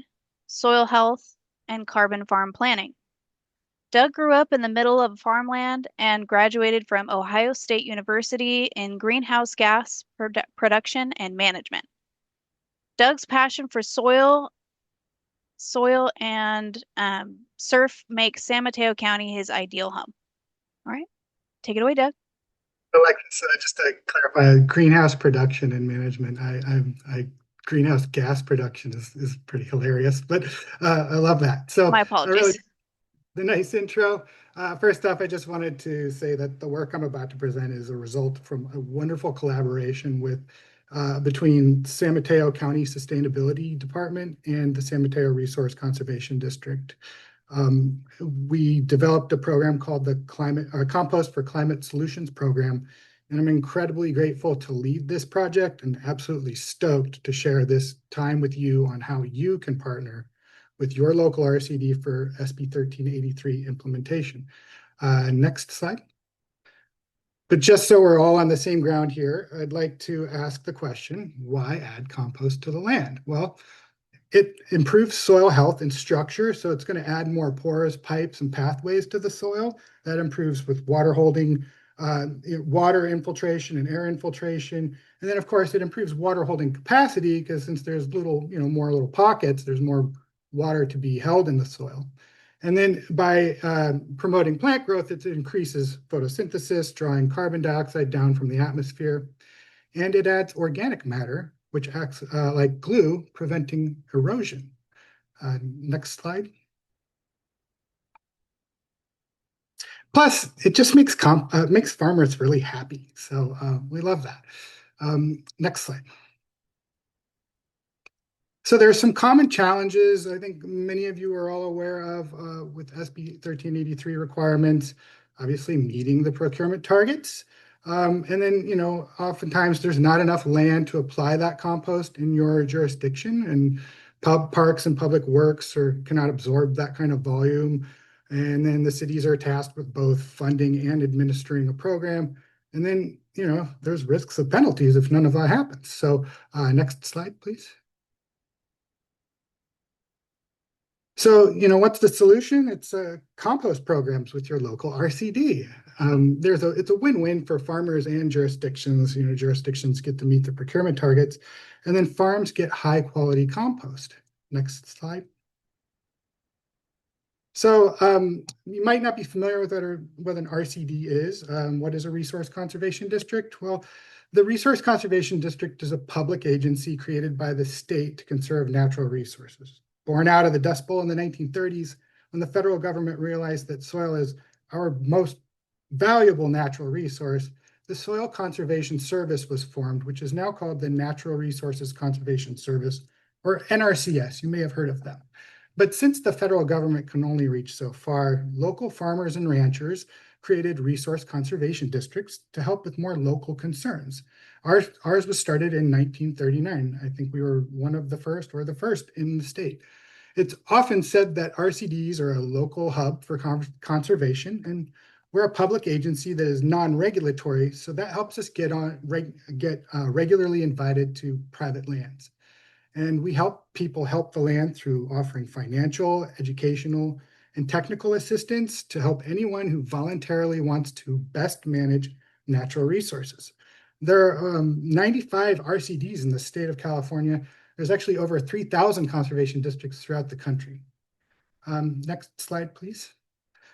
soil health, and carbon farm planning. Doug grew up in the middle of farmland and graduated from Ohio State University in greenhouse gas production and management. Doug's passion for soil and surf makes San Mateo County his ideal home. All right, take it away, Doug. Alexis, just to clarify, greenhouse production and management. I greenhouse gas production is pretty hilarious, but I love that. So My apologies. The nice intro. First off, I just wanted to say that the work I'm about to present is a result from a wonderful collaboration with between San Mateo County Sustainability Department and the San Mateo Resource Conservation District. We developed a program called the Compost for Climate Solutions Program, and I'm incredibly grateful to lead this project and absolutely stoked to share this time with you on how you can partner with your local RCD for SB 1383 implementation. Next slide. But just so we're all on the same ground here, I'd like to ask the question, why add compost to the land? Well, it improves soil health and structure, so it's going to add more porous pipes and pathways to the soil. That improves with water holding, water infiltration and air infiltration. And then, of course, it improves water holding capacity because since there's more little pockets, there's more water to be held in the soil. And then by promoting plant growth, it increases photosynthesis, drawing carbon dioxide down from the atmosphere. And it adds organic matter, which acts like glue, preventing erosion. Next slide. Plus, it just makes farmers really happy. So we love that. Next slide. So there's some common challenges I think many of you are all aware of with SB 1383 requirements, obviously meeting the procurement targets. And then, oftentimes there's not enough land to apply that compost in your jurisdiction, and parks and public works cannot absorb that kind of volume. And then the cities are tasked with both funding and administering a program. And then, there's risks of penalties if none of that happens. So next slide, please. So, what's the solution? It's compost programs with your local RCD. It's a win-win for farmers and jurisdictions. Jurisdictions get to meet the procurement targets, and then farms get high-quality compost. Next slide. So, you might not be familiar with what an RCD is. What is a resource conservation district? Well, the Resource Conservation District is a public agency created by the state to conserve natural resources. Born out of the Dust Bowl in the 1930s, when the federal government realized that soil is our most valuable natural resource, the Soil Conservation Service was formed, which is now called the Natural Resources Conservation Service, or NRCS. You may have heard of them. But since the federal government can only reach so far, local farmers and ranchers created resource conservation districts to help with more local concerns. Ours was started in 1939. I think we were one of the first or the first in the state. It's often said that RCDs are a local hub for conservation, and we're a public agency that is non-regulatory, so that helps us get regularly invited to private lands. And we help people help the land through offering financial, educational, and technical assistance to help anyone who voluntarily wants to best manage natural resources. There are 95 RCDs in the state of California. There's actually over 3,000 conservation districts throughout the country. Next slide, please.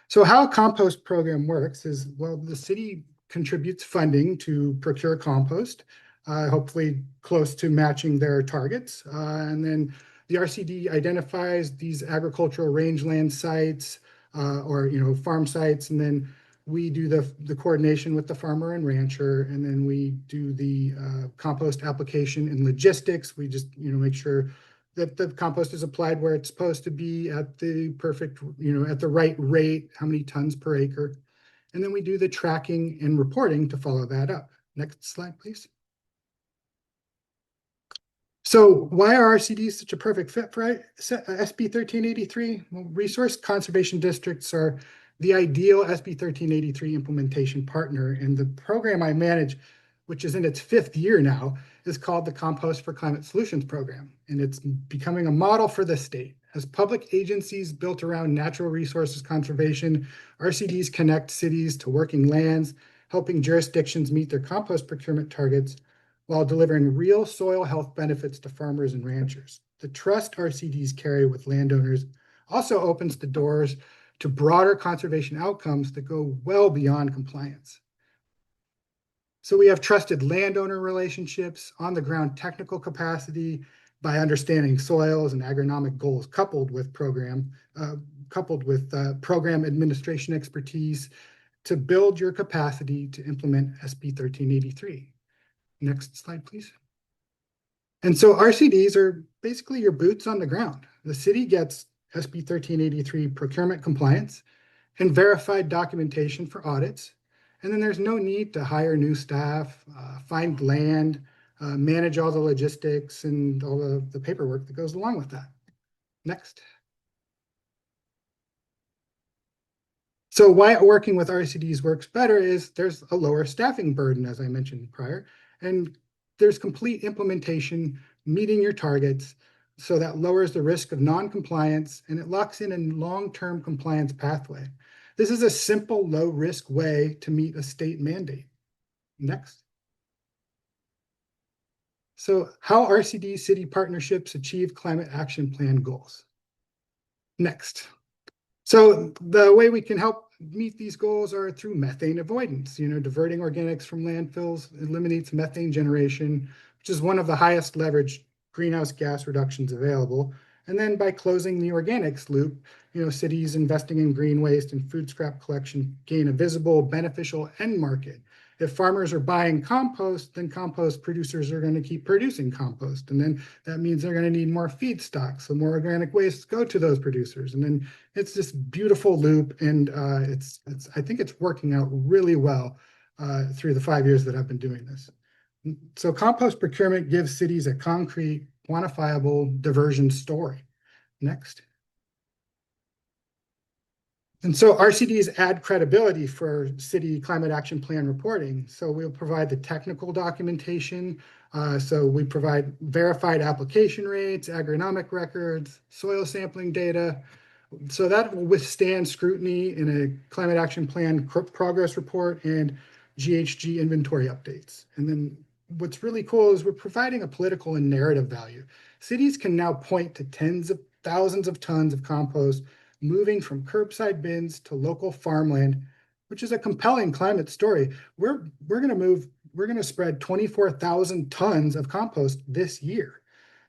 So how a compost program works is, well, the city contributes funding to procure compost, hopefully close to matching their targets. And then the RCD identifies these agricultural rangeland sites or farm sites, and then we do the coordination with the farmer and rancher, and then we do the compost application and logistics. We just, make sure that the compost is applied where it's supposed to be at the perfect, at the right rate, how many tons per acre. And then we do the tracking and reporting to follow that up. Next slide, please. So why are RCDs such a perfect fit for SB 1383? Well, resource conservation districts are the ideal SB 1383 implementation partner. And the program I manage, which is in its 5th year now, is called the Compost for Climate Solutions Program. And it's becoming a model for the state. As public agencies built around natural resources conservation, RCDs connect cities to working lands, helping jurisdictions meet their compost procurement targets, while delivering real soil health benefits to farmers and ranchers. The trust RCDs carry with landowners also opens the doors to broader conservation outcomes that go well beyond compliance. So we have trusted landowner relationships, on-the-ground technical capacity by understanding soils and agronomic goals, coupled with program administration expertise to build your capacity to implement SB 1383. Next slide, please. And so RCDs are basically your boots on the ground. The city gets SB 1383 procurement compliance and verified documentation for audits. And then there's no need to hire new staff, find land, manage all the logistics and all the paperwork that goes along with that. Next. So why working with RCDs works better is there's a lower staffing burden, as I mentioned prior, and there's complete implementation, meeting your targets, so that lowers the risk of non-compliance and it locks in a long-term compliance pathway. This is a simple, low-risk way to meet a state mandate. Next. So how RCD city partnerships achieve climate action plan goals. Next. So the way we can help meet these goals are through methane avoidance. Diverting organics from landfills eliminates methane generation, which is one of the highest leveraged greenhouse gas reductions available. And then by closing the organics loop, cities investing in green waste and food scrap collection gain a visible, beneficial end market. If farmers are buying compost, then compost producers are going to keep producing compost. And then that means they're going to need more feedstock. So more organic waste go to those producers. And then it's this beautiful loop. And I think it's working out really well through the 5 years that I've been doing this. So compost procurement gives cities a concrete, quantifiable diversion story. Next. And so RCDs add credibility for city climate action plan reporting. So we'll provide the technical documentation. So we provide verified application rates, agronomic records, soil sampling data. So that will withstand scrutiny in a climate action plan progress report and GHG inventory updates. And then what's really cool is we're providing a political and narrative value. Cities can now point to tens of thousands of tons of compost moving from curbside bins to local farmland, which is a compelling climate story. We're going to spread 24,000 tons of compost this year.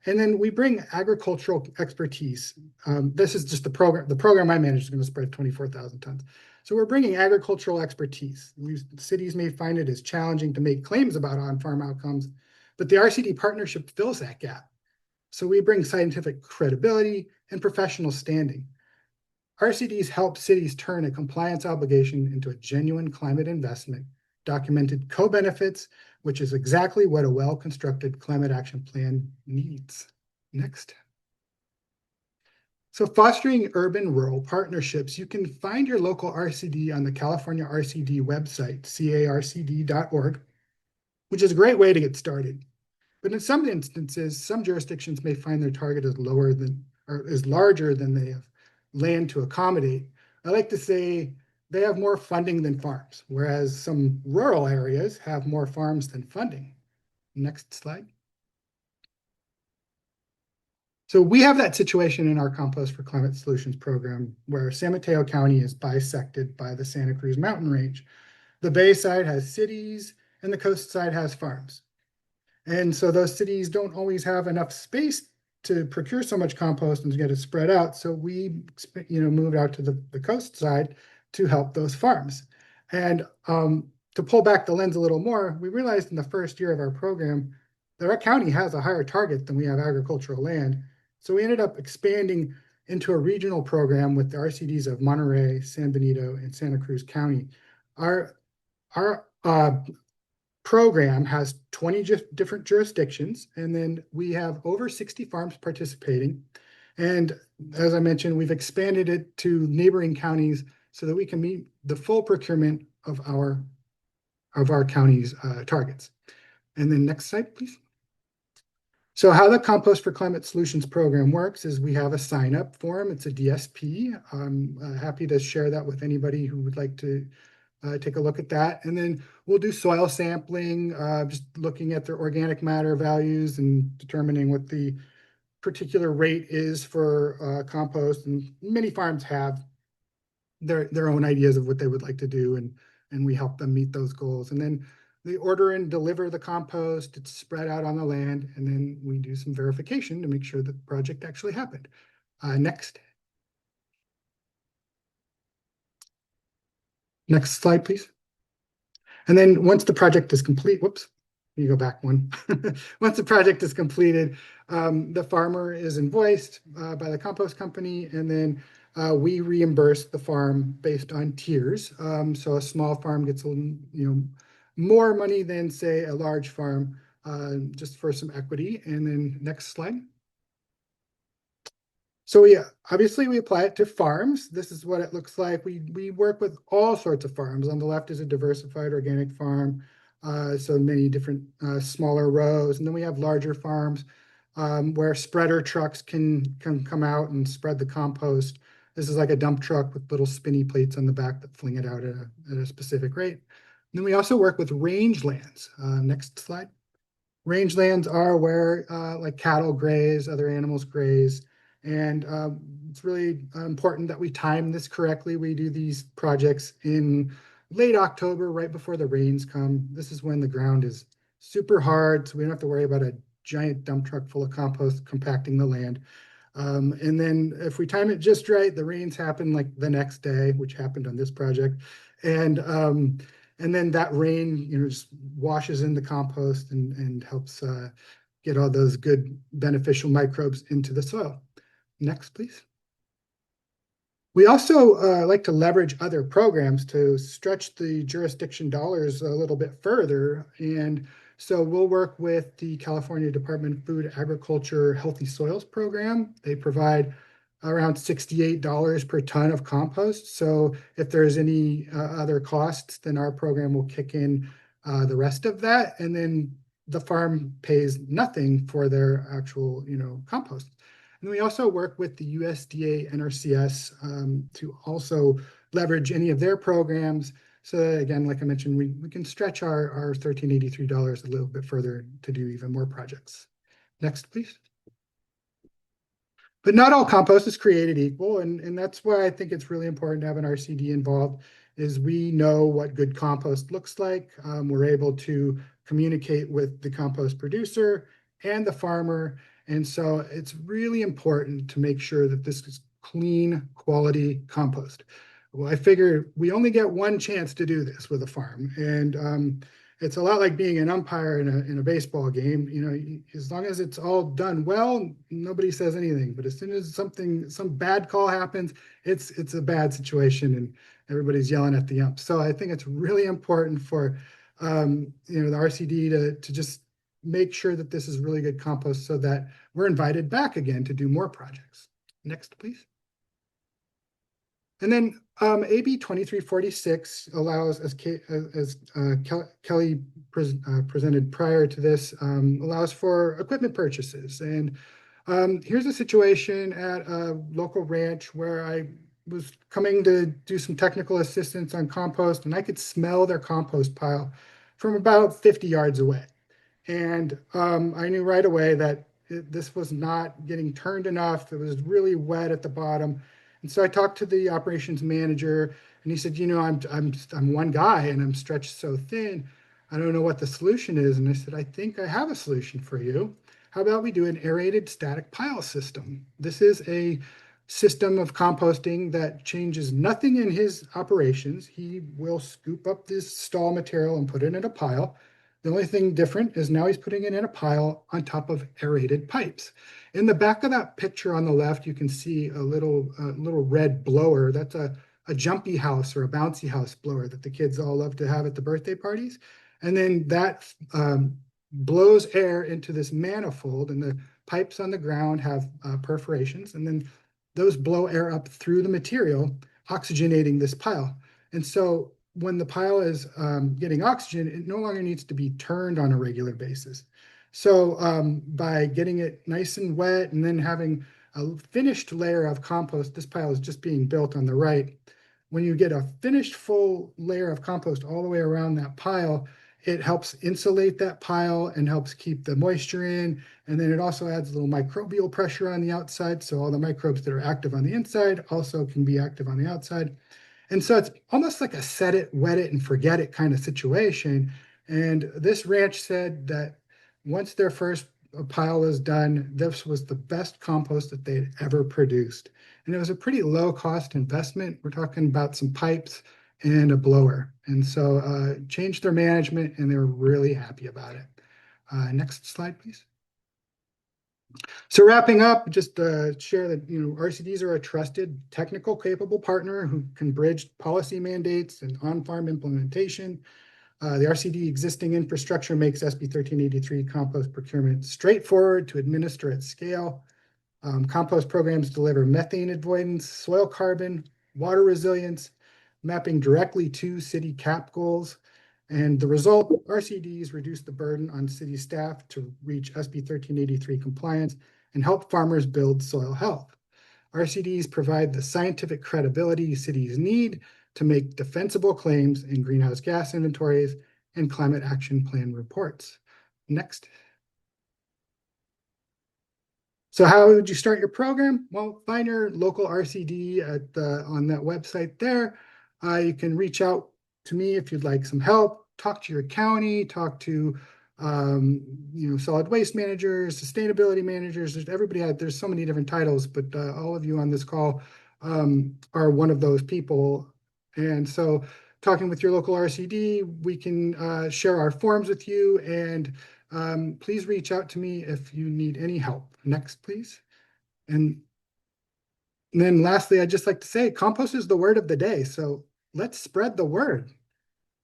And then we bring agricultural expertise. This is just the program. The program I manage is going to spread 24,000 tons. So we're bringing agricultural expertise. Cities may find it as challenging to make claims about on-farm outcomes, but the RCD partnership fills that gap. So we bring scientific credibility and professional standing. RCDs help cities turn a compliance obligation into a genuine climate investment, documented co-benefits, which is exactly what a well-constructed climate action plan needs. Next. So fostering urban-rural partnerships, you can find your local RCD on the California RCD website, carcd.org, which is a great way to get started. But in some instances, some jurisdictions may find their target is larger than they have land to accommodate. I like to say they have more funding than farms, whereas some rural areas have more farms than funding. Next slide. So we have that situation in our Compost for Climate Solutions program where San Mateo County is bisected by the Santa Cruz mountain range. The bay side has cities and the coast side has farms. And so those cities don't always have enough space to procure so much compost and to get it spread out. So we moved out to the coast side to help those farms. And to pull back the lens a little more, we realized in the first year of our program that our county has a higher target than we have agricultural land. So we ended up expanding into a regional program with the RCDs of Monterey, San Benito, and Santa Cruz County. Our program has 20 different jurisdictions, and then we have over 60 farms participating. And as I mentioned, we've expanded it to neighboring counties so that we can meet the full procurement of our county's targets. And then next slide, please. So how the Compost for Climate Solutions program works is we have a sign-up form. It's a DSP. I'm happy to share that with anybody who would like to take a look at that. And then we'll do soil sampling, just looking at their organic matter values and determining what the particular rate is for compost. And many farms have their own ideas of what they would like to do, and we help them meet those goals. And then they order and deliver the compost. It's spread out on the land, and then we do some verification to make sure that the project actually happened. Next. Next slide, please. And then once the project is complete, whoops, you go back one. Once the project is completed, the farmer is invoiced by the compost company, and then we reimburse the farm based on tiers. So a small farm gets more money than, say, a large farm, just for some equity. And then next slide. So obviously we apply it to farms. This is what it looks like. We work with all sorts of farms. On the left is a diversified organic farm, so many different smaller rows. And then we have larger farms where spreader trucks can come out and spread the compost. This is like a dump truck with little spinny plates on the back that fling it out at a specific rate. And then we also work with rangelands. Next slide. Rangelands are where like cattle graze, other animals graze. And it's really important that we time this correctly. We do these projects in late October, right before the rains come. This is when the ground is super hard, so we don't have to worry about a giant dump truck full of compost compacting the land. And then if we time it just right, the rains happen like the next day, which happened on this project. And then that rain, just washes in the compost and helps get all those good beneficial microbes into the soil. Next, please. We also like to leverage other programs to stretch the jurisdiction dollars a little bit further. And so we'll work with the California Department of Food, Agriculture, Healthy Soils program. They provide around $68 per ton of compost. So if there's any other costs, then our program will kick in the rest of that. And then the farm pays nothing for their actual, compost. And we also work with the USDA NRCS to also leverage any of their programs. So again, like I mentioned, we can stretch our $1,383 a little bit further to do even more projects. Next, please. But not all compost is created equal, and that's why I think it's really important to have an RCD involved, is we know what good compost looks like. We're able to communicate with the compost producer and the farmer. And so it's really important to make sure that this is clean, quality compost. Well, I figure we only get one chance to do this with a farm. And it's a lot like being an umpire in a baseball game. As long as it's all done well, nobody says anything. But as soon as some bad call happens, it's a bad situation and everybody's yelling at the ump. So I think it's really important for the RCD to just make sure that this is really good compost so that we're invited back again to do more projects. Next, please. And then AB 2346 allows, as Kelly presented prior to this, allows for equipment purchases. And here's a situation at a local ranch where I was coming to do some technical assistance on compost, and I could smell their compost pile from about 50 yards away. And I knew right away that this was not getting turned enough. It was really wet at the bottom. And so I talked to the operations manager, and he said, I'm one guy and I'm stretched so thin. I don't know what the solution is. And I said, I think I have a solution for you. How about we do an aerated static pile system? This is a system of composting that changes nothing in his operations. He will scoop up this stall material and put it in a pile. The only thing different is now he's putting it in a pile on top of aerated pipes. In the back of that picture on the left, you can see a little red blower. That's a jumpy house or a bouncy house blower that the kids all love to have at the birthday parties. And then that blows air into this manifold, and the pipes on the ground have perforations, and then those blow air up through the material, oxygenating this pile. And so when the pile is getting oxygen, it no longer needs to be turned on a regular basis. So by getting it nice and wet and then having a finished layer of compost, this pile is just being built on the right. When you get a finished full layer of compost all the way around that pile, it helps insulate that pile and helps keep the moisture in. And then it also adds a little microbial pressure on the outside. So all the microbes that are active on the inside also can be active on the outside. And so it's almost like a set it, wet it, and forget it kind of situation. And this ranch said that once their first pile was done, this was the best compost that they had ever produced. And it was a pretty low cost investment. We're talking about some pipes and a blower. And so changed their management, and they were really happy about it. Next slide, please. So wrapping up, just to share that RCDs are a trusted, technical, capable partner who can bridge policy mandates and on-farm implementation. The RCD existing infrastructure makes SB 1383 compost procurement straightforward to administer at scale. Compost programs deliver methane avoidance, soil carbon, water resilience, mapping directly to city CAP goals. And the result, RCDs reduce the burden on city staff to reach SB 1383 compliance and help farmers build soil health. RCDs provide the scientific credibility cities need to make defensible claims in greenhouse gas inventories and climate action plan reports. Next. So how would you start your program? Well, find your local RCD on that website there. You can reach out to me if you'd like some help. Talk to your county, talk to solid waste managers, sustainability managers. There's so many different titles, but all of you on this call are one of those people. And so talking with your local RCD, we can share our forms with you, and please reach out to me if you need any help. Next, please. And then lastly, I'd just like to say compost is the word of the day. So let's spread the word.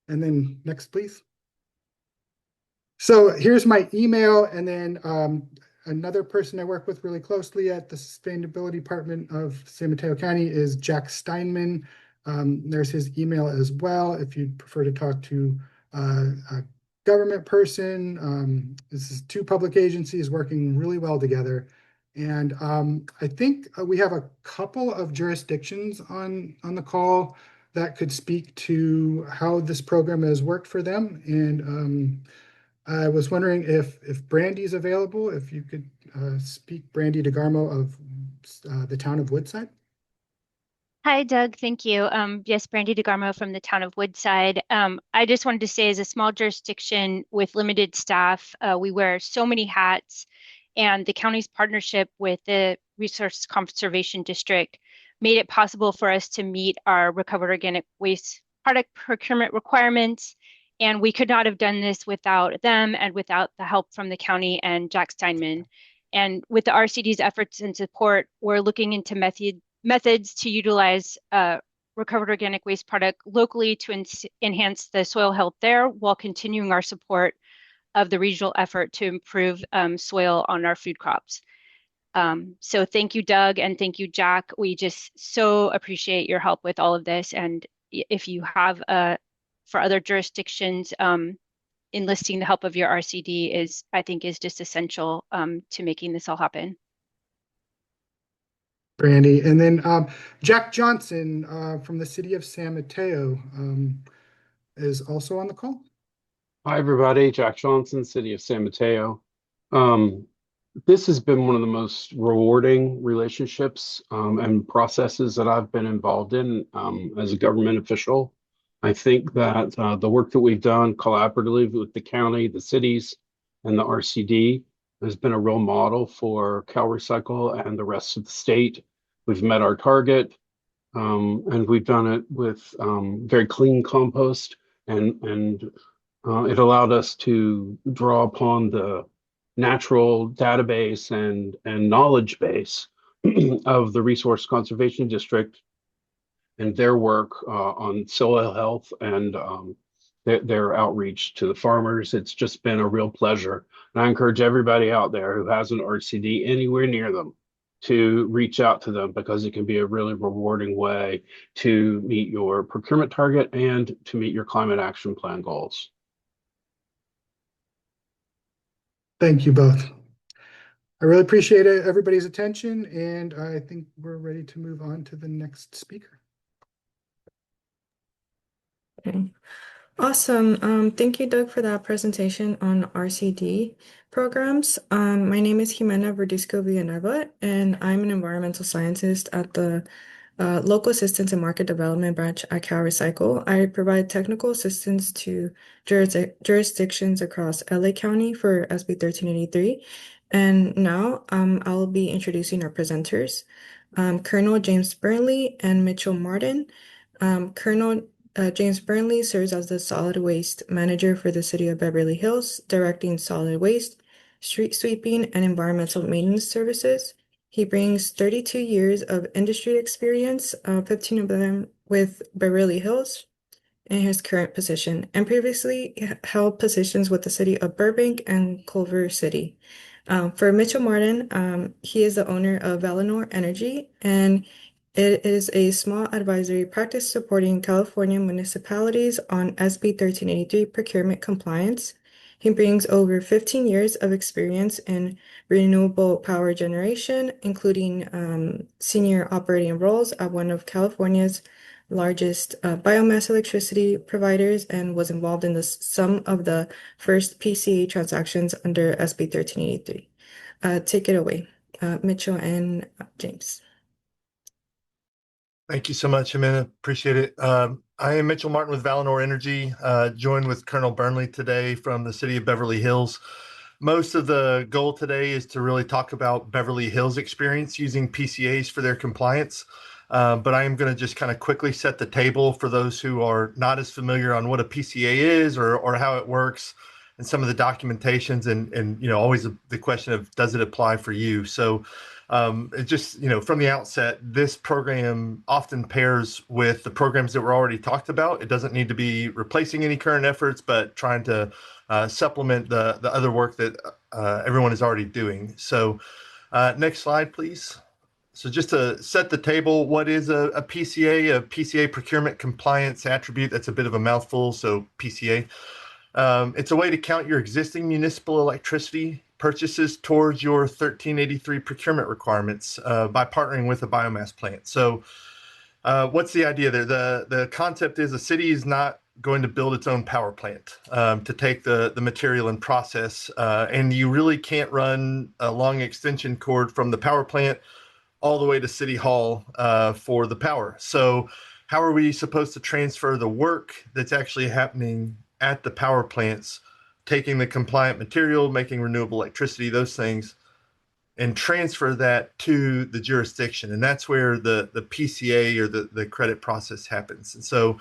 And then next, please. So here's my email. And then another person I work with really closely at the Sustainability Department of San Mateo County is Jack Steinman. There's his email as well if you'd prefer to talk to a government person. This is two public agencies working really well together. And I think we have a couple of jurisdictions on the call that could speak to how this program has worked for them. And I was wondering if Brandy's available, if you could speak, Brandy DeGarmo of the town of Woodside. Hi, Doug. Thank you. Yes, Brandy DeGarmo from the town of Woodside. I just wanted to say, as a small jurisdiction with limited staff, we wear so many hats, and the county's partnership with the Resource Conservation District made it possible for us to meet our recovered organic waste product procurement requirements. And we could not have done this without them and without the help from the county and Jack Steinman. And with the RCD's efforts and support, we're looking into methods to utilize recovered organic waste product locally to enhance the soil health there, while continuing our support of the regional effort to improve soil on our food crops. So thank you, Doug, and thank you, Jack. We just so appreciate your help with all of this. And if you have for other jurisdictions, enlisting the help of your RCD I think is just essential to making this all happen. Brandy. And then Jack Johnson from the city of San Mateo is also on the call. Hi, everybody. Jack Johnson, city of San Mateo. This has been one of the most rewarding relationships and processes that I've been involved in as a government official. I think that the work that we've done collaboratively with the county, the cities, and the RCD has been a real model for CalRecycle and the rest of the state. We've met our target, and we've done it with very clean compost, and it allowed us to draw upon the natural database and knowledge base of the Resource Conservation District and their work on soil health and their outreach to the farmers. It's just been a real pleasure. And I encourage everybody out there who has an RCD anywhere near them to reach out to them, because it can be a really rewarding way to meet your procurement target and to meet your climate action plan goals. Thank you both. I really appreciate everybody's attention, and I think we're ready to move on to the next speaker. Okay. Awesome. Thank you, Doug, for that presentation on RCD programs. My name is Jimena Verduzco Villanueva, and I'm an environmental scientist at the Local Assistance and Market Development Branch at CalRecycle. I provide technical assistance to jurisdictions across LA County for SB 1383. And now I'll be introducing our presenters, Colonel James Burnley and Mitchell Martin. Colonel James Burnley serves as the Solid Waste Manager for the City of Beverly Hills, directing solid waste, street sweeping, and environmental maintenance services. He brings 32 years of industry experience, 15 of them with Beverly Hills in his current position, and previously held positions with the City of Burbank and Culver City. For Mitchell Martin, he is the owner of Valinor Energy, and it is a small advisory practice supporting California municipalities on SB 1383 procurement compliance. He brings over 15 years of experience in renewable power generation, including senior operating roles at one of California's largest biomass electricity providers, and was involved in some of the first PCA transactions under SB 1383. Take it away, Mitchell and James. Thank you so much, Jimena. Appreciate it. I am Mitchell Martin with Valinor Energy, joined with Colonel Burnley today from the City of Beverly Hills. Most of the goal today is to really talk about Beverly Hills' experience using PCAs for their compliance. But I am going to just kind of quickly set the table for those who are not as familiar on what a PCA is or how it works, and some of the documentations, and always the question of, does it apply for you? So it just, from the outset, this program often pairs with the programs that were already talked about. It doesn't need to be replacing any current efforts, but trying to supplement the other work that everyone is already doing. So next slide, please. So just to set the table, what is a PCA? A PCA procurement compliance attribute. That's a bit of a mouthful, so PCA. It's a way to count your existing municipal electricity purchases towards your 1383 procurement requirements by partnering with a biomass plant. So what's the idea there? The concept is a city is not going to build its own power plant to take the material and process, and you really can't run a long extension cord from the power plant all the way to City Hall for the power. So how are we supposed to transfer the work that's actually happening at the power plants, taking the compliant material, making renewable electricity, those things, and transfer that to the jurisdiction? And that's where the PCA or the credit process happens. And so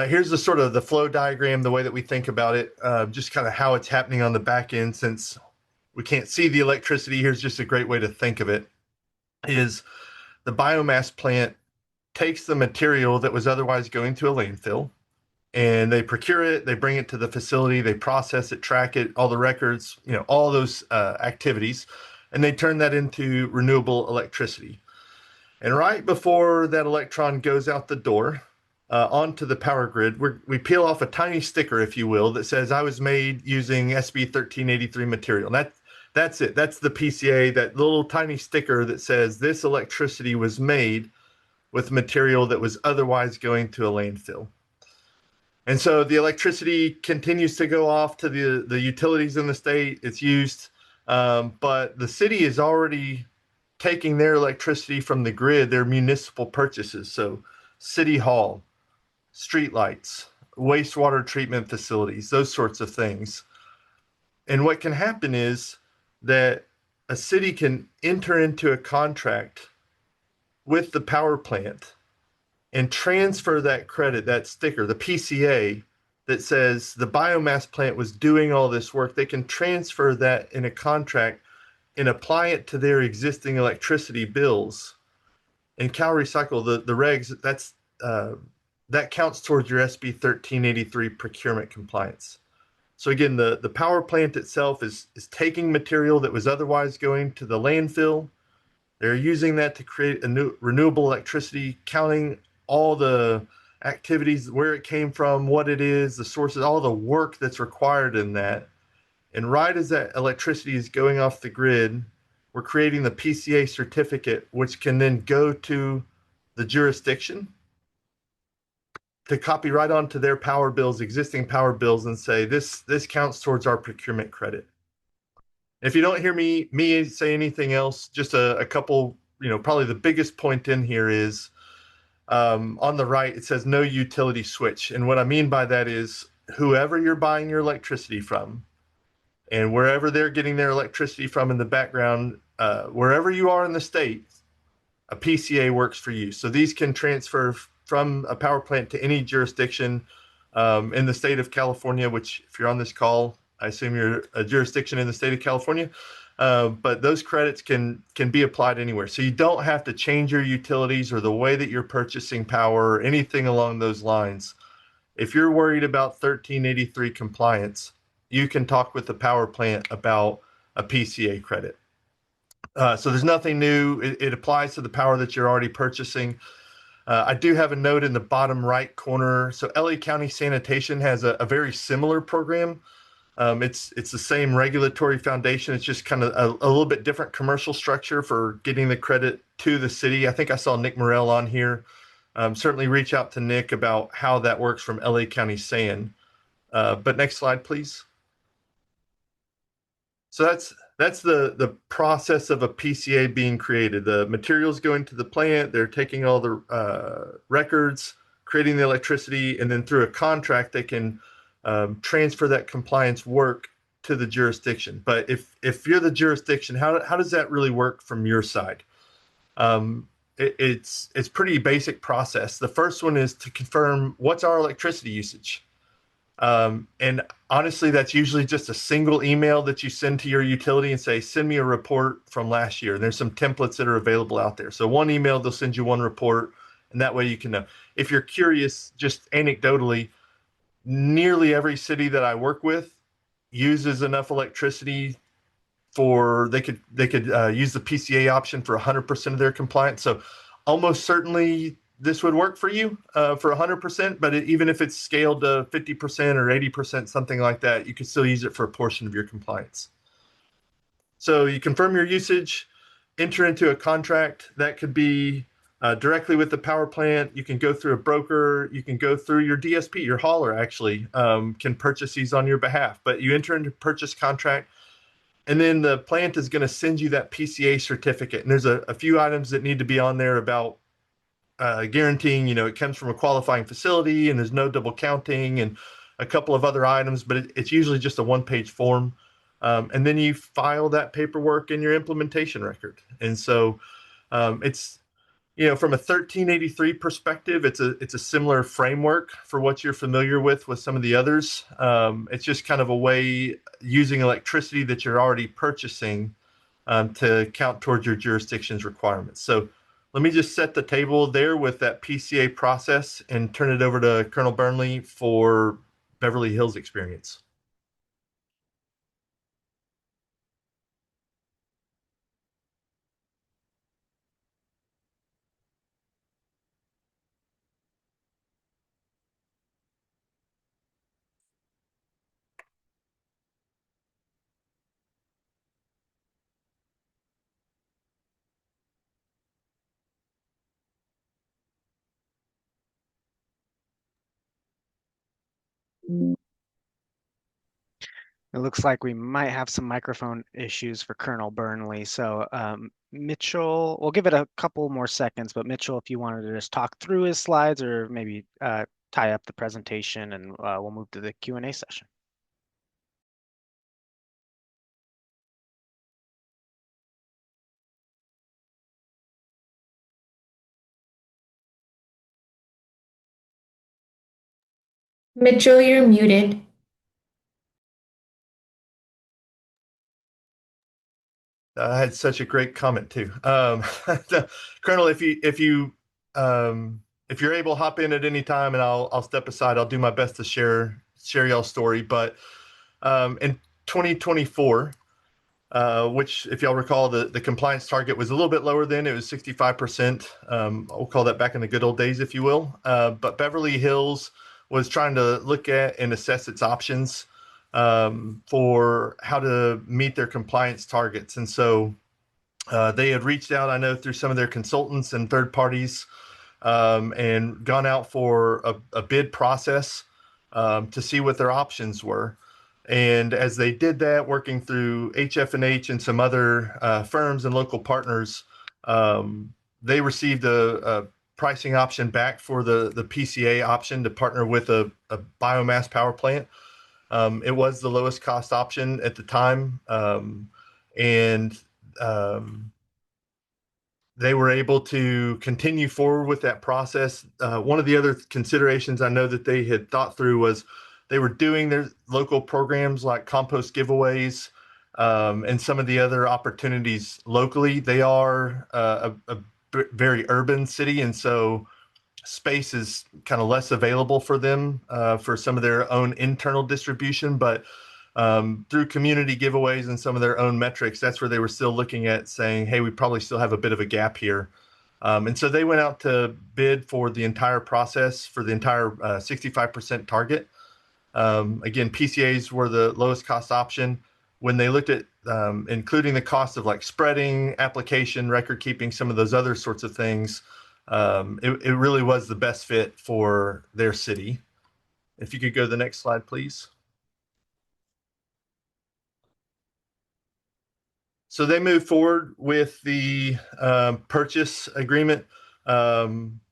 here's the sort of the flow diagram, the way that we think about it, just kind of how it's happening on the back end. Since we can't see the electricity, here's just a great way to think of it. Is the biomass plant takes the material that was otherwise going to a landfill, and they procure it, they bring it to the facility, they process it, track it, all the records, all those activities, and they turn that into renewable electricity. And right before that electron goes out the door onto the power grid, we peel off a tiny sticker, if you will, that says, I was made using SB 1383 material. And that's it. That's the PCA, that little tiny sticker that says this electricity was made with material that was otherwise going to a landfill. And so the electricity continues to go off to the utilities in the state. It's used, but the city is already taking their electricity from the grid, their municipal purchases. So City Hall, streetlights, wastewater treatment facilities, those sorts of things. And what can happen is that a city can enter into a contract with the power plant and transfer that credit, that sticker, the PCA that says the biomass plant was doing all this work. They can transfer that in a contract and apply it to their existing electricity bills. And CalRecycle, the regs, that counts towards your SB 1383 procurement compliance. So again, the power plant itself is taking material that was otherwise going to the landfill. They're using that to create a new renewable electricity, counting all the activities, where it came from, what it is, the sources, all the work that's required in that. And right as that electricity is going off the grid, we're creating the PCA certificate, which can then go to the jurisdiction to copy right onto their power bills, existing power bills, and say, this counts towards our procurement credit. If you don't hear me say anything else, just a couple, probably the biggest point in here is on the right, it says no utility switch. And what I mean by that is whoever you're buying your electricity from and wherever they're getting their electricity from in the background, wherever you are in the state, a PCA works for you. So these can transfer from a power plant to any jurisdiction in the state of California, which if you're on this call, I assume you're a jurisdiction in the state of California. But those credits can be applied anywhere. So you don't have to change your utilities or the way that you're purchasing power or anything along those lines. If you're worried about 1383 compliance, you can talk with the power plant about a PCA credit. So there's nothing new. It applies to the power that you're already purchasing. I do have a note in the bottom right corner. So LA County Sanitation has a very similar program. It's the same regulatory foundation. It's just kind of a little bit different commercial structure for getting the credit to the city. I think I saw Nick Morell on here. Certainly reach out to Nick about how that works from LA County San. But next slide, please. So that's the process of a PCA being created. The materials going to the plant, they're taking all the records, creating the electricity, and then through a contract, they can transfer that compliance work to the jurisdiction. But if you're the jurisdiction, how does that really work from your side? It's pretty basic process. The first one is to confirm what's our electricity usage. And honestly, that's usually just a single email that you send to your utility and say, send me a report from last year. And there's some templates that are available out there. So one email, they'll send you one report, and that way you can know. If you're curious, just anecdotally, nearly every city that I work with uses enough electricity for they could use the PCA option for 100% of their compliance. So almost certainly this would work for you for 100%, but even if it's scaled to 50% or 80%, something like that, you could still use it for a portion of your compliance. So you confirm your usage, enter into a contract. That could be directly with the power plant. You can go through a broker. You can go through your DSP. Your hauler actually can purchase these on your behalf, but you enter into a purchase contract. And then the plant is going to send you that PCA certificate. And there's a few items that need to be on there about guaranteeing, it comes from a qualifying facility and there's no double counting and a couple of other items, but it's usually just a one-page form. And then you file that paperwork in your implementation record. And so it's, from a 1383 perspective, it's a similar framework for what you're familiar with some of the others. It's just kind of a way using electricity that you're already purchasing to count towards your jurisdiction's requirements. So let me just set the table there with that PCA process and turn it over to Colonel Burnley for Beverly Hills experience. It looks like we might have some microphone issues for Colonel Burnley. So Mitchell, we'll give it a couple more seconds, but Mitchell, if you wanted to just talk through his slides or maybe tie up the presentation, and we'll move to the Q&A session. Mitchell, you're muted. I had such a great comment too. Colonel, if you're able, hop in at any time, and I'll step aside. I'll do my best to share y'all's story. But in 2024, which, if y'all recall, the compliance target was a little bit lower then. It was 65%. We'll call that back in the good old days, if you will. But Beverly Hills was trying to look at and assess its options for how to meet their compliance targets. And so they had reached out, I know, through some of their consultants and third parties, and gone out for a bid process to see what their options were. And as they did that, working through HF&H and some other firms and local partners, they received a pricing option back for the PCA option to partner with a biomass power plant. It was the lowest cost option at the time. And they were able to continue forward with that process. One of the other considerations I know that they had thought through was they were doing their local programs like compost giveaways, and some of the other opportunities locally. They are a very urban city, and so space is kind of less available for them for some of their own internal distribution. But through community giveaways and some of their own metrics, that's where they were still looking at saying, hey, we probably still have a bit of a gap here. And so they went out to bid for the entire process for the entire 65% target. Again, PCAs were the lowest cost option. When they looked at including the cost of like spreading, application, record keeping, some of those other sorts of things, it really was the best fit for their city. If you could go to the next slide, please. So they moved forward with the purchase agreement.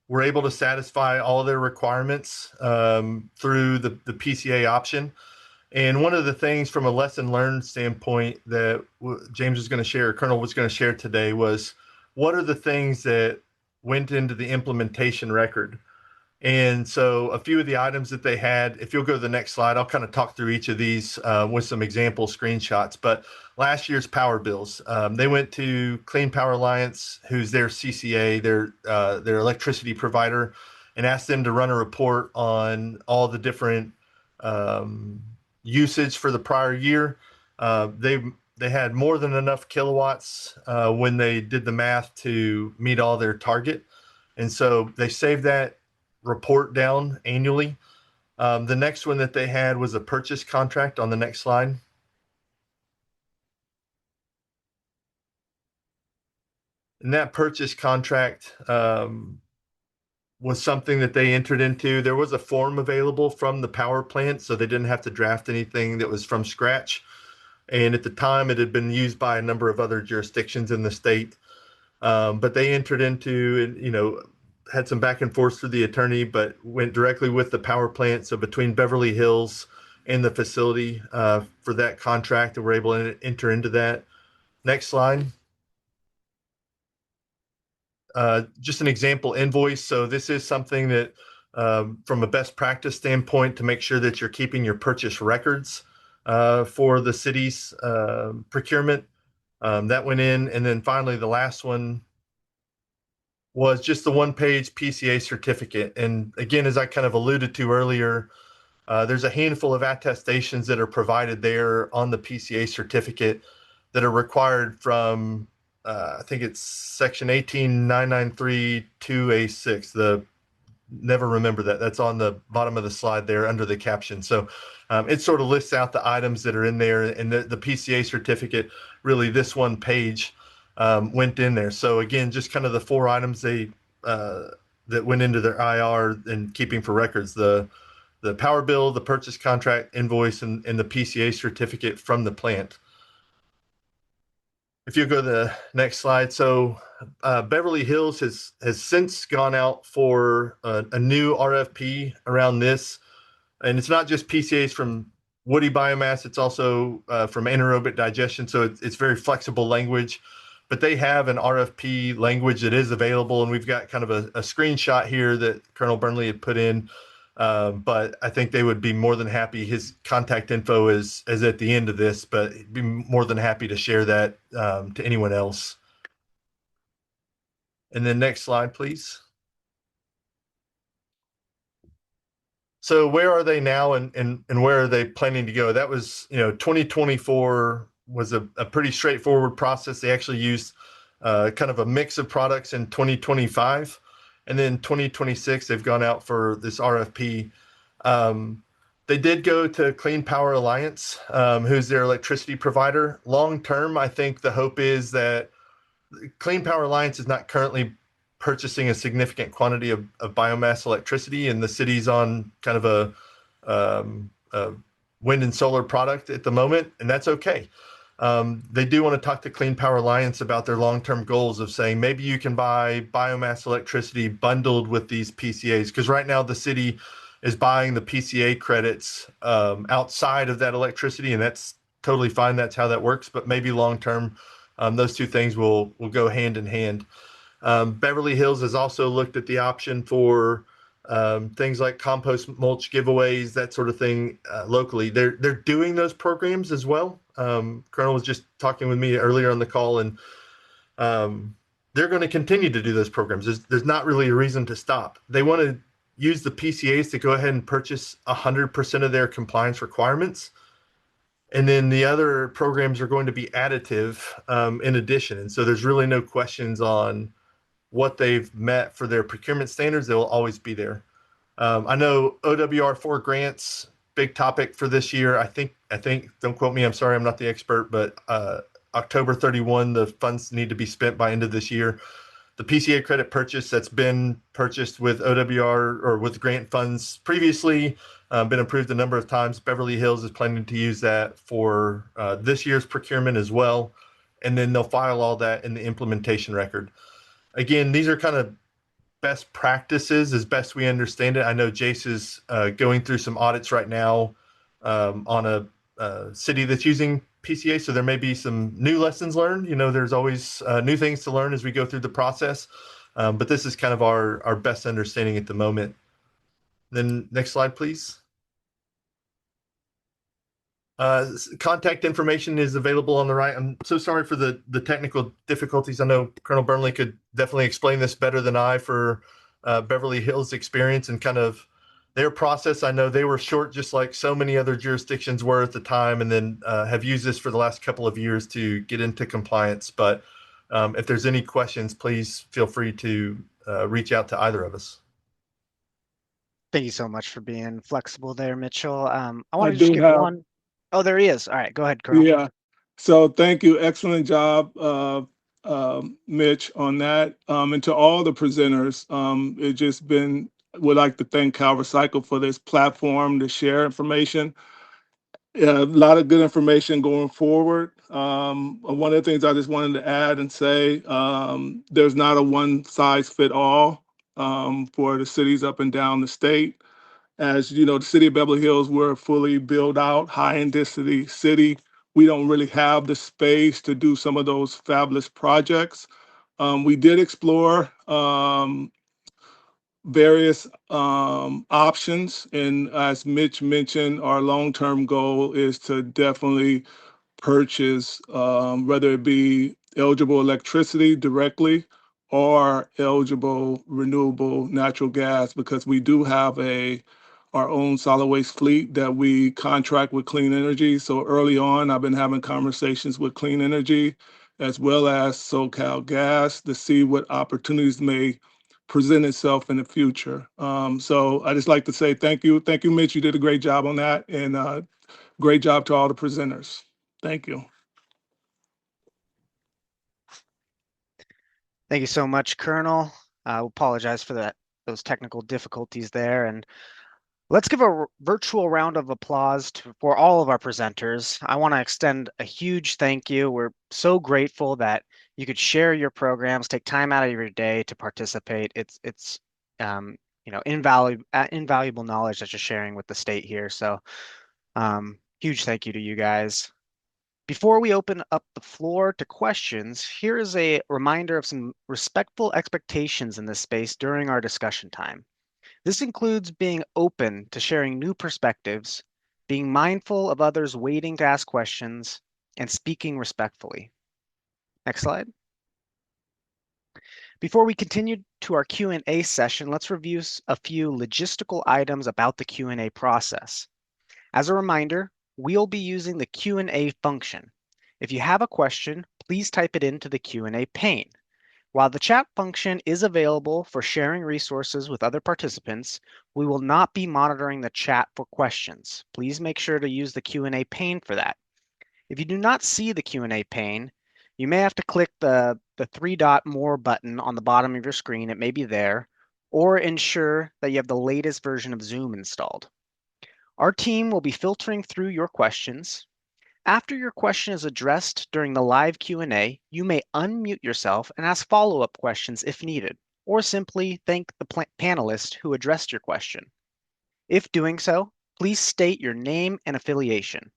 We're able to satisfy all of their requirements through the PCA option. And one of the things from a lesson learned standpoint that James was going to share, Colonel was going to share today, was what are the things that went into the implementation record? And so a few of the items that they had, if you'll go to the next slide, I'll kind of talk through each of these with some example screenshots. But last year's power bills, they went to Clean Power Alliance, who's their CCA, their electricity provider, and asked them to run a report on all the different usage for the prior year. They had more than enough kilowatts when they did the math to meet all their target. And so they saved that report down annually. The next one that they had was a purchase contract on the next slide. And that purchase contract was something that they entered into. There was a form available from the power plant, so they didn't have to draft anything that was from scratch. And at the time, it had been used by a number of other jurisdictions in the state. But they entered into, had some back and forth through the attorney, but went directly with the power plant. So between Beverly Hills and the facility for that contract, and we're able to enter into that. Next slide. Just an example invoice. So this is something that from a best practice standpoint to make sure that you're keeping your purchase records for the city's procurement. That went in. And then finally, the last one was just the one-page PCA certificate. And again, as I kind of alluded to earlier, there's a handful of attestations that are provided there on the PCA certificate that are required from, I think it's section 18993-2A6. Never remember that. That's on the bottom of the slide there under the caption. So it sort of lists out the items that are in there, and the PCA certificate, really this one page went in there. So again, just kind of the four items that went into their IR and keeping for records: the power bill, the purchase contract invoice, and the PCA certificate from the plant. If you go to the next slide. So Beverly Hills has since gone out for a new RFP around this. And it's not just PCAs from woody biomass, it's also from anaerobic digestion. So it's very flexible language. But they have an RFP language that is available. And we've got kind of a screenshot here that Colonel Burnley had put in But I think they would be more than happy. His contact info is at the end of this, but he'd be more than happy to share that to anyone else. And then next slide, please. So where are they now, and where are they planning to go? That was, 2024 was a pretty straightforward process. They actually used kind of a mix of products in 2025. And then 2026, they've gone out for this RFP. They did go to Clean Power Alliance, who's their electricity provider. Long term, I think the hope is that Clean Power Alliance is not currently purchasing a significant quantity of biomass electricity, and the city's on kind of a wind and solar product at the moment, and that's okay. They do want to talk to Clean Power Alliance about their long-term goals of saying maybe you can buy biomass electricity bundled with these PCAs, because right now the city is buying the PCA credits outside of that electricity, and that's totally fine. That's how that works. But maybe long-term, those two things will go hand in hand. Beverly Hills has also looked at the option for things like compost mulch giveaways, that sort of thing locally. They're doing those programs as well. Colonel was just talking with me earlier on the call, and they're going to continue to do those programs. There's not really a reason to stop. They want to use the PCAs to go ahead and purchase 100% of their compliance requirements. And then the other programs are going to be additive in addition. And so there's really no questions on what they've met for their procurement standards. They will always be there. I know OWR4 grants, big topic for this year. I think, don't quote me, I'm sorry, I'm not the expert, but October 31, the funds need to be spent by end of this year. The PCA credit purchase that's been purchased with OWR or with grant funds previously, been approved a number of times. Beverly Hills is planning to use that for this year's procurement as well. And then they'll file all that in the implementation record. Again, these are kind of best practices as best we understand it. I know Jace is going through some audits right now on a city that's using PCA, so there may be some new lessons learned. There's always new things to learn as we go through the process, but this is kind of our best understanding at the moment. Then next slide, please. Contact information is available on the right. I'm so sorry for the technical difficulties. I know Colonel Burnley could definitely explain this better than I for Beverly Hills experience and kind of their process. I know they were short, just like so many other jurisdictions were at the time, and then have used this for the last couple of years to get into compliance. But if there's any questions, please feel free to reach out to either of us. Thank you so much for being flexible there, Mitchell. I I want to just do get have, one. Oh, there he is. All right, go ahead, Colonel. yeah. So thank you. Excellent job, Mitch, on that. And to all the presenters, it just been, would like to thank CalRecycle for this platform to share information. Yeah, a lot of good information going forward. One of the things I just wanted to add and say, there's not a one size fit all for the cities up and down the state. As you know, the city of Beverly Hills, we're a fully built out, high density city. We don't really have the space to do some of those fabulous projects. We did explore various options. And as Mitch mentioned, our long-term goal is to definitely purchase, whether it be eligible electricity directly or eligible renewable natural gas, because we do have our own solid waste fleet that we contract with Clean Energy. So early on, I've been having conversations with Clean Energy as well as SoCal Gas to see what opportunities may present itself in the future. So I just like to say thank you. Thank you, Mitch. You did a great job on that, and great job to all the presenters. Thank you. Thank you so much, Colonel. I apologize for those technical difficulties there. And let's give a virtual round of applause for all of our presenters. I want to extend a huge thank you. We're so grateful that you could share your programs, take time out of your day to participate. It's invaluable knowledge that you're sharing with the state here. So huge thank you to you guys. Before we open up the floor to questions, here is a reminder of some respectful expectations in this space during our discussion time. This includes being open to sharing new perspectives, being mindful of others waiting to ask questions, and speaking respectfully. Next slide. Before we continue to our Q&A session, let's review a few logistical items about the Q&A process. As a reminder, we'll be using the Q&A function. If you have a question, please type it into the Q&A pane. While the chat function is available for sharing resources with other participants, we will not be monitoring the chat for questions. Please make sure to use the Q&A pane for that. If you do not see the Q&A pane, you may have to click the three-dot more button on the bottom of your screen. It may be there, or ensure that you have the latest version of Zoom installed. Our team will be filtering through your questions. After your question is addressed during the live Q&A, you may unmute yourself and ask follow-up questions if needed, or simply thank the panelist who addressed your question. If doing so, please state your name and affiliation.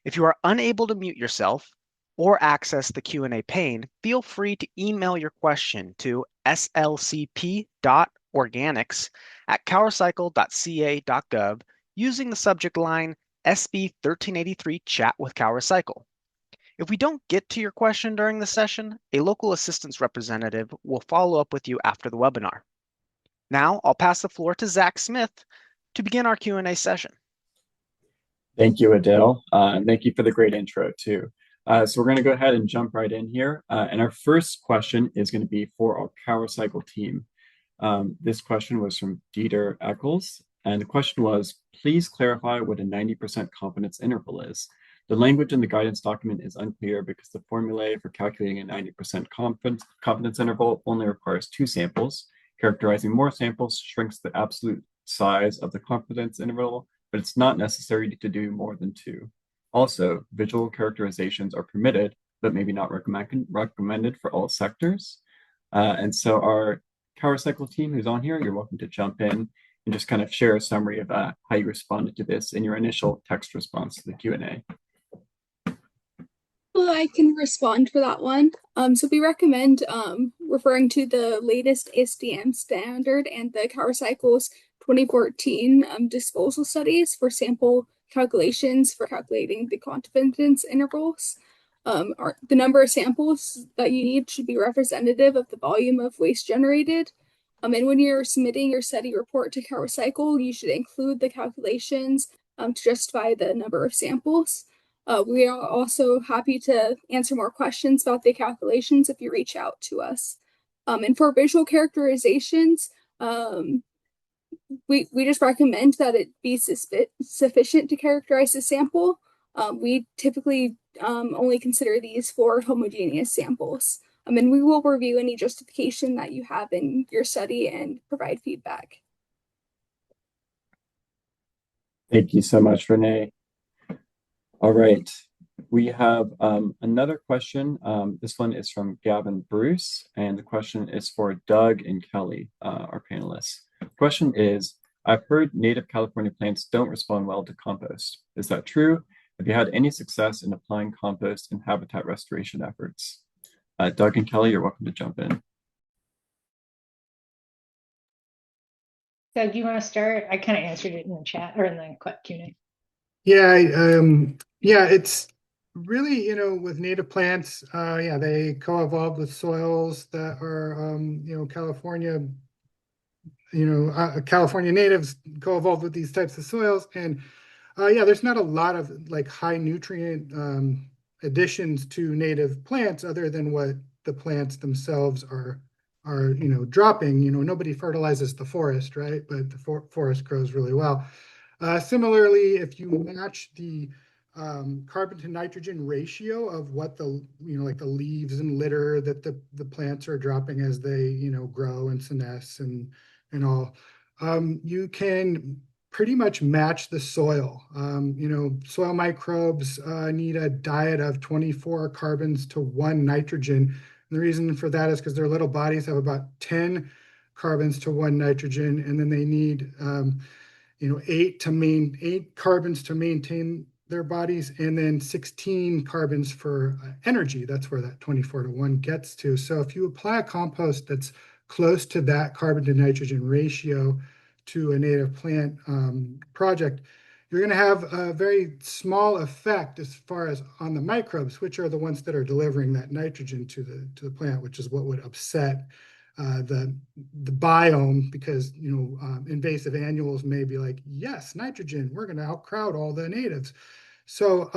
If you are unable to mute yourself or access the Q&A pane, feel free to email your question to slcp.organics@calrecycle.ca.gov using the subject line SB 1383 Chat with CalRecycle. If we don't get to your question during the session, a local assistance representative will follow up with you after the webinar. Now I'll pass the floor to Zach Smith to begin our Q&A session. Thank you, Adele, and thank you for the great intro too. So we're going to go ahead and jump right in here. And our first question is going to be for our CalRecycle team. This question was from Dieter Eccles. And the question was, please clarify what a 90% confidence interval is. The language in the guidance document is unclear because the formulae for calculating a 90% confidence interval only requires 2 samples. Characterizing more samples shrinks the absolute size of the confidence interval, but it's not necessary to do more than 2. Also, visual characterizations are permitted, but maybe not recommended for all sectors. And so our CalRecycle team who's on here, you're welcome to jump in and just kind of share a summary of how you responded to this in your initial text response to the Q&A. Well, I can respond for that one. So we recommend referring to the latest SDM standard and the CalRecycle's 2014 disposal studies for sample calculations for calculating the confidence intervals. The number of samples that you need should be representative of the volume of waste generated. And when you're submitting your study report to CalRecycle, you should include the calculations to justify the number of samples. We are also happy to answer more questions about the calculations if you reach out to us. And for visual characterizations, we just recommend that it be sufficient to characterize the sample. We typically only consider these for homogeneous samples. And we will review any justification that you have in your study and provide feedback. Thank you so much, Renee. All right, we have another question. This one is from Gavin Bruce, and the question is for Doug and Kelly, our panelists. The question is, I've heard native California plants don't respond well to compost. Is that true? Have you had any success in applying compost in habitat restoration efforts? Doug and Kelly, you're welcome to jump in. Doug, you want to start? I kind of answered it in the chat or in the Q&A. Yeah, it's really, with native plants, they co-evolve with soils that are, California, California natives co-evolve with these types of soils. And there's not a lot of like high nutrient additions to native plants other than what the plants themselves are dropping. Nobody fertilizes the forest, right? But the forest grows really well. Similarly, if you match the carbon to nitrogen ratio of what the like the leaves and litter that the plants are dropping as they grow and senesce and all, you can pretty much match the soil. Soil microbes need a diet of 24 carbons to 1 nitrogen. And the reason for that is because their little bodies have about 10 carbons to 1 nitrogen, and then they need 8 carbons to maintain their bodies, and then 16 carbons for energy. That's where that 24 to 1 gets to. So if you apply a compost that's close to that carbon to nitrogen ratio to a native plant project, you're going to have a very small effect as far as on the microbes, which are the ones that are delivering that nitrogen to the plant, which is what would upset the biome, because invasive annuals may be like, yes, nitrogen, we're going to outcrowd all the natives. So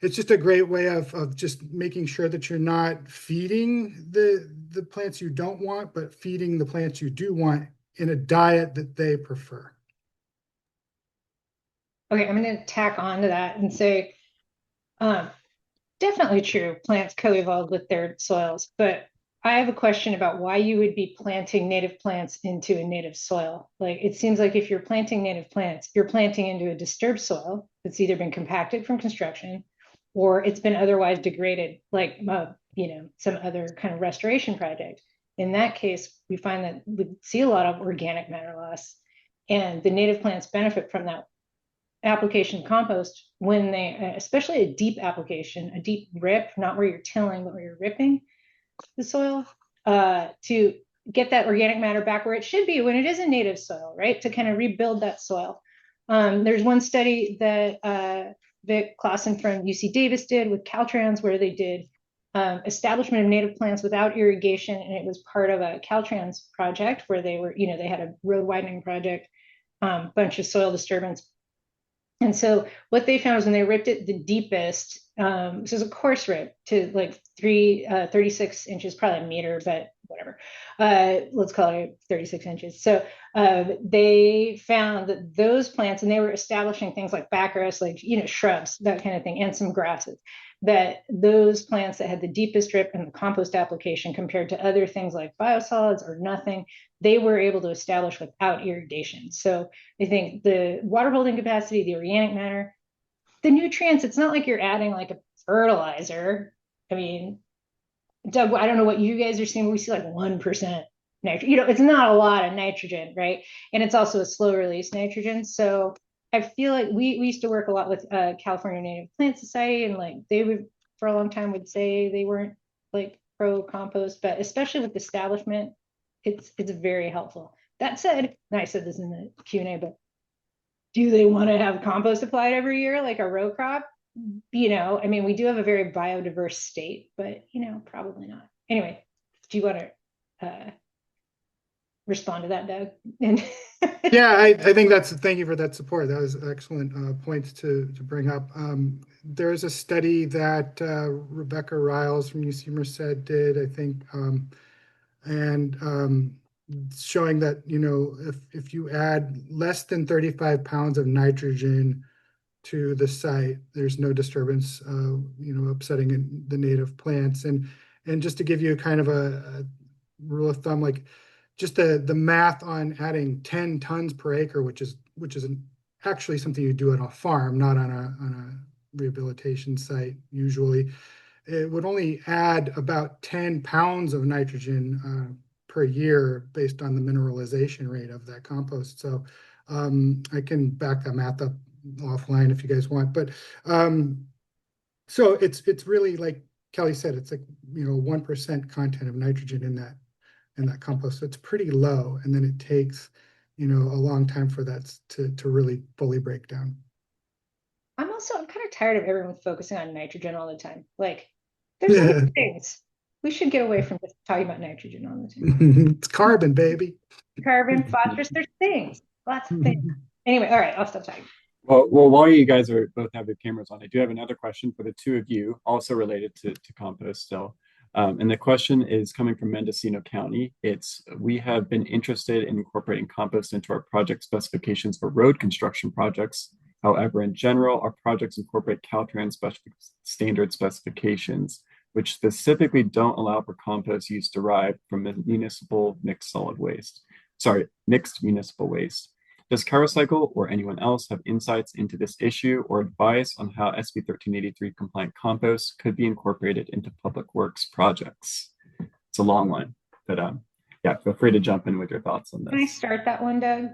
it's just a great way of just making sure that you're not feeding the plants you don't want, but feeding the plants you do want in a diet that they prefer. Okay, I'm going to tack on to that and say, definitely true, plants co-evolve with their soils, but I have a question about why you would be planting native plants into a native soil. Like, it seems like if you're planting native plants, you're planting into a disturbed soil that's either been compacted from construction or it's been otherwise degraded, like some other kind of restoration project. In that case, we find that we see a lot of organic matter loss, and the native plants benefit from that application compost when they, especially a deep application, a deep rip, not where you're tilling, but where you're ripping the soil, to get that organic matter back where it should be when it is a native soil, right? To kind of rebuild that soil. There's one study that Vic Clausen from UC Davis did with Caltrans, where they did establishment of native plants without irrigation, and it was part of a Caltrans project where they were, they had a road widening project, bunch of soil disturbance. And so what they found was when they ripped it the deepest, this is a coarse rip to like 36 inches, probably a meter, but whatever. Let's call it 36 inches. So they found that those plants, and they were establishing things like baccaris, like, shrubs, that kind of thing, and some grasses, that those plants that had the deepest rip in the compost application compared to other things like biosolids or nothing, they were able to establish without irrigation. So I think the water holding capacity, the organic matter, the nutrients, it's not like you're adding like a fertilizer. I mean, Doug, I don't know what you guys are seeing. We see like 1% nitrogen. It's not a lot of nitrogen, right? And it's also a slow release nitrogen. So I feel like we used to work a lot with California Native Plant Society, and like they would for a long time would say they weren't like pro compost, but especially with establishment, it's very helpful. That said, and I said this in the Q&A, but do they want to have compost applied every year like a row crop? I mean, we do have a very biodiverse state, but probably not. Anyway, do you want to respond to that, Doug? Yeah, I think thank you for that support. That was excellent points to bring up. There is a study that Rebecca Riles from UC Merced did, I think, and showing that, if you add less than 35 pounds of nitrogen to the site, there's no disturbance, upsetting the native plants. And just to give you kind of a rule of thumb, like just the math on adding 10 tons per acre, which is actually something you do on a farm, not on a rehabilitation site usually, it would only add about 10 pounds of nitrogen per year based on the mineralization rate of that compost. So I can back that math up offline if you guys want, but so it's really, like Kelly said, it's like 1% content of nitrogen in that compost. So it's pretty low, and then it takes a long time for that to really fully break down. I'm kind of tired of everyone focusing on nitrogen all the time. Like, there's other things. We should get away from just talking about nitrogen all the time. It's carbon, baby. Carbon, phosphorus, there's things, lots of things. Anyway, all right, I'll stop talking. Well, while you guys both have your cameras on, I do have another question for the two of you, also related to compost still. And the question is coming from Mendocino County. We have been interested in incorporating compost into our project specifications for road construction projects. However, in general, our projects incorporate Caltrans standard specifications, which specifically don't allow for compost use derived from municipal mixed municipal waste. Does CalRecycle or anyone else have insights into this issue or advice on how SB 1383 compliant compost could be incorporated into public works projects? It's a long one, but yeah, feel free to jump in with your thoughts on this. Can I start that one, Doug?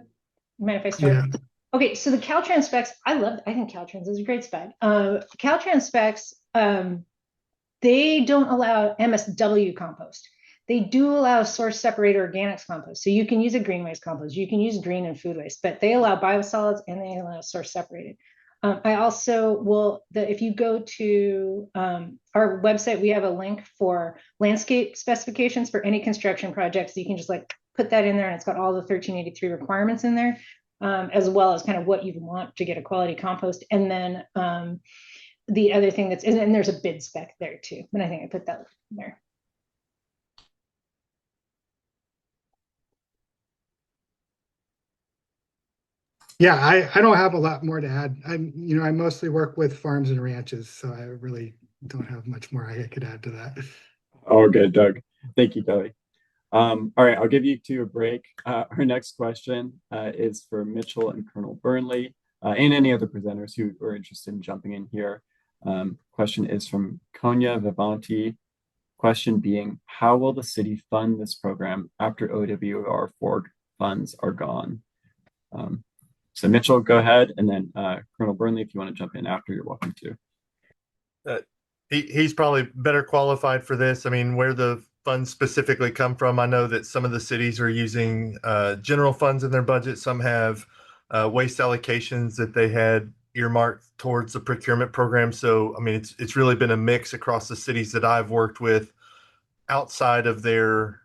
Mind if I start? Yeah. Okay, so the Caltrans specs, I think Caltrans is a great spec. Caltrans specs, they don't allow MSW compost. they do allow source separated organics compost. So you can use a green waste compost, you can use green and food waste, but they allow biosolids and they allow source separated. I also will, if you go to our website, we have a link for landscape specifications for any construction projects. So you can just like put that in there, and it's got all the 1383 requirements in there, as well as kind of what you want to get a quality compost. And then the other thing and there's a bid spec there too, and I think I put that there. Yeah, I don't have a lot more to add. I mostly work with farms and ranches, so I really don't have much more I could add to that. Oh, good, Doug. Thank you, Kelly. All right, I'll give you two a break. Our next question is for Mitchell and Colonel Burnley, and any other presenters who are interested in jumping in here. Question is from Konya Vivanti. Question being, how will the city fund this program after OWR4 funds are gone? So Mitchell, go ahead, and then Colonel Burnley, if you want to jump in after, you're welcome to. He's probably better qualified for this. I mean, where the funds specifically come from, I know that some of the cities are using general funds in their budget. Some have waste allocations that they had earmarked towards the procurement program. So, I mean, it's really been a mix across the cities that I've worked with outside of their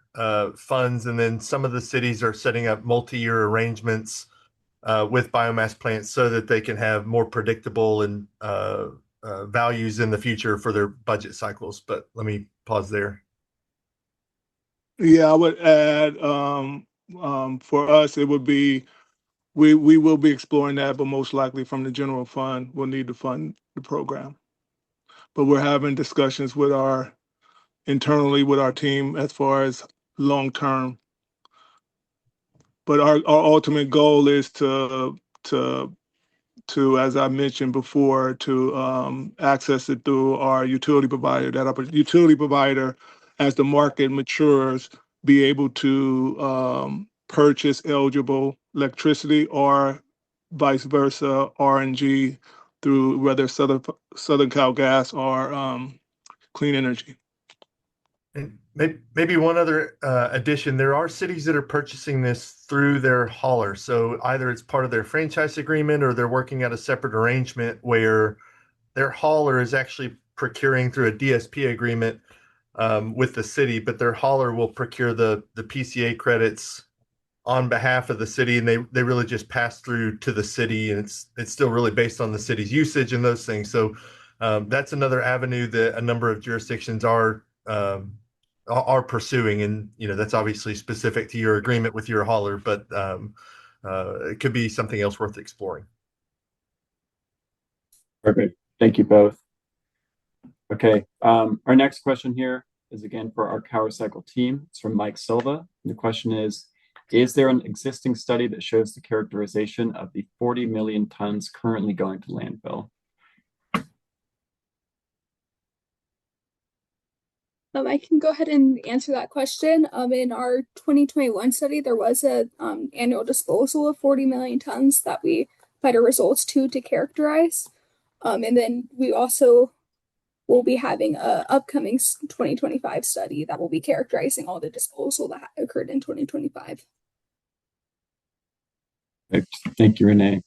funds. And then some of the cities are setting up multi-year arrangements with biomass plants so that they can have more predictable and values in the future for their budget cycles. But let me pause there. Yeah, I would add for us, it would be we will be exploring that, but most likely from the general fund, we'll need to fund the program. But we're having discussions with internally with our team as far as long term. But our ultimate goal is to, as I mentioned before, to access it through our utility provider. That our utility provider, as the market matures, be able to purchase eligible electricity, or vice versa, RNG through whether Southern Cal Gas or Clean Energy. And maybe one other addition, there are cities that are purchasing this through their hauler. So either it's part of their franchise agreement or they're working out a separate arrangement where their hauler is actually procuring through a DSP agreement with the city, but their hauler will procure the PCA credits on behalf of the city, and they really just pass through to the city, and it's still really based on the city's usage and those things. So that's another avenue that a number of jurisdictions are pursuing, and that's obviously specific to your agreement with your hauler, but it could be something else worth exploring. Perfect. Thank you both. Okay, our next question here is again for our CalRecycle team. It's from Mike Silva. The question is there an existing study that shows the characterization of the 40 million tons currently going to landfill? I can go ahead and answer that question. In our 2021 study, there was a annual disposal of 40 million tons that we applied our results to characterize. And then we also will be having a upcoming 2025 study that will be characterizing all the disposal that occurred in 2025. Thank you, Renee.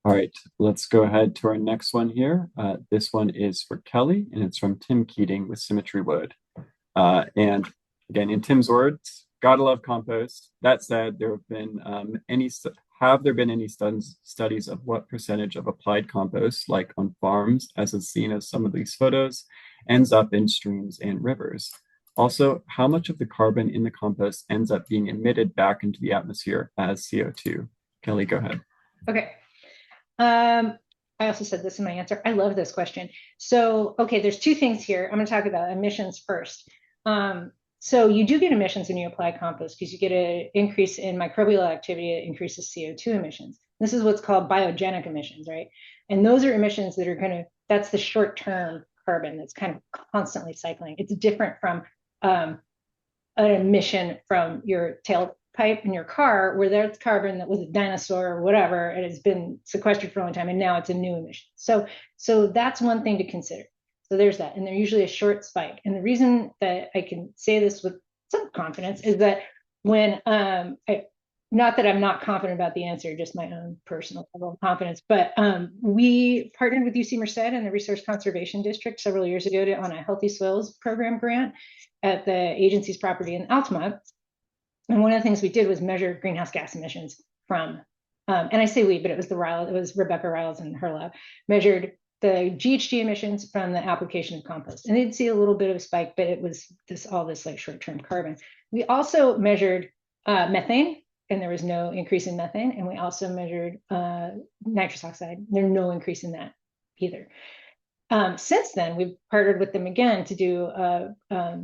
All right, let's go ahead to our next one here. This one is for Kelly, and it's from Tim Keating with Symmetry Wood. And again, in Tim's words, gotta love compost. That said, have there been any studies of what percentage of applied compost, like on farms, as is seen as some of these photos, ends up in streams and rivers? Also, how much of the carbon in the compost ends up being emitted back into the atmosphere as CO2? Kelly, go ahead. Okay. I also said this in my answer. I love this question. So, okay, there's two things here. I'm going to talk about emissions first. So you do get emissions when you apply compost because you get an increase in microbial activity. It increases CO2 emissions. This is what's called biogenic emissions, right? And those are emissions that that's the short-term carbon that's kind of constantly cycling. It's different from an emission from your tailpipe in your car, where there's carbon that was a dinosaur or whatever, and it's been sequestered for a long time, and now it's a new emission. So that's one thing to consider. So there's that. And they're usually a short spike. And the reason that I can say this with some confidence is that when, not that I'm not confident about the answer, just my own personal level of confidence, but we partnered with UC Merced and the Resource Conservation District several years ago on a Healthy Soils Program grant at the agency's property in Altamont. And one of the things we did was measure greenhouse gas emissions from, and I say we, but it was Rebecca Riles and her lab, measured the GHG emissions from the application of compost. And they'd see a little bit of a spike, but it was all this like short-term carbon. We also measured methane, and there was no increase in methane. And we also measured nitrous oxide. There's no increase in that either. Since then, we've partnered with them again to do a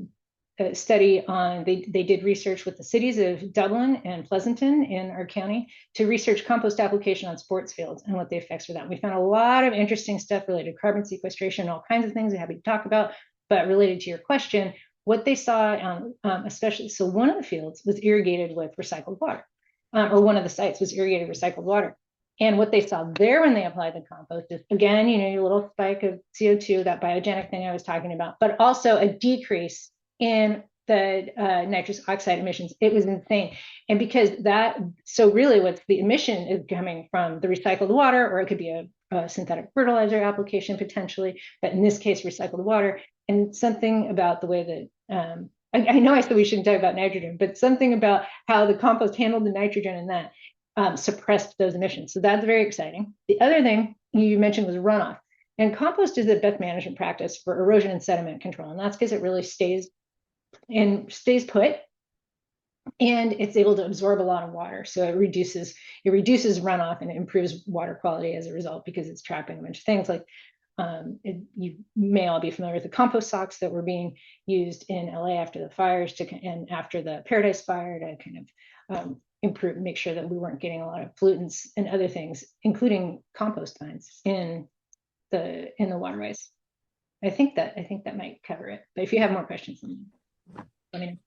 study on, they did research with the cities of Dublin and Pleasanton in our county to research compost application on sports fields and what the effects were that. We found a lot of interesting stuff related to carbon sequestration, all kinds of things I'm happy to talk about, but related to your question, what they saw, especially, so one of the fields was irrigated with recycled water, or one of the sites was irrigated recycled water. And what they saw there when they applied the compost is, again, your little spike of CO2, that biogenic thing I was talking about, but also a decrease in the nitrous oxide emissions. It was insane. And because so really what's the emission is coming from the recycled water, or it could be a synthetic fertilizer application potentially, but in this case, recycled water. And something about the way that, I know I said we shouldn't talk about nitrogen, but something about how the compost handled the nitrogen and that suppressed those emissions. So that's very exciting. The other thing you mentioned was runoff. And compost is the best management practice for erosion and sediment control. And that's because it really stays put, and it's able to absorb a lot of water. So it reduces runoff and it improves water quality as a result, because it's trapping a bunch of things like, you may all be familiar with the compost socks that were being used in LA after the fires and after the Paradise Fire to kind of make sure that we weren't getting a lot of pollutants and other things, including compost fines in the waterways. I think that might cover it. But if you have more questions, let me know.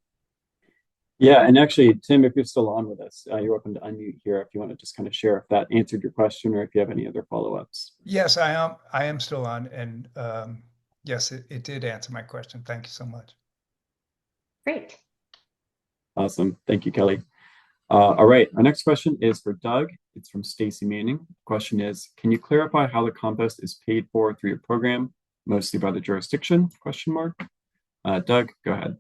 Yeah, and actually, Tim, if you're still on with us, you're welcome to unmute here if you want to just kind of share if that answered your question or if you have any other follow-ups. Yes, I am still on, and yes, it did answer my question. Thank you so much. Great. Awesome. Thank you, Kelly. All right, our next question is for Doug. It's from Stacy Manning. The question is, can you clarify how the compost is paid for through your program, mostly by the jurisdiction? Doug, go ahead.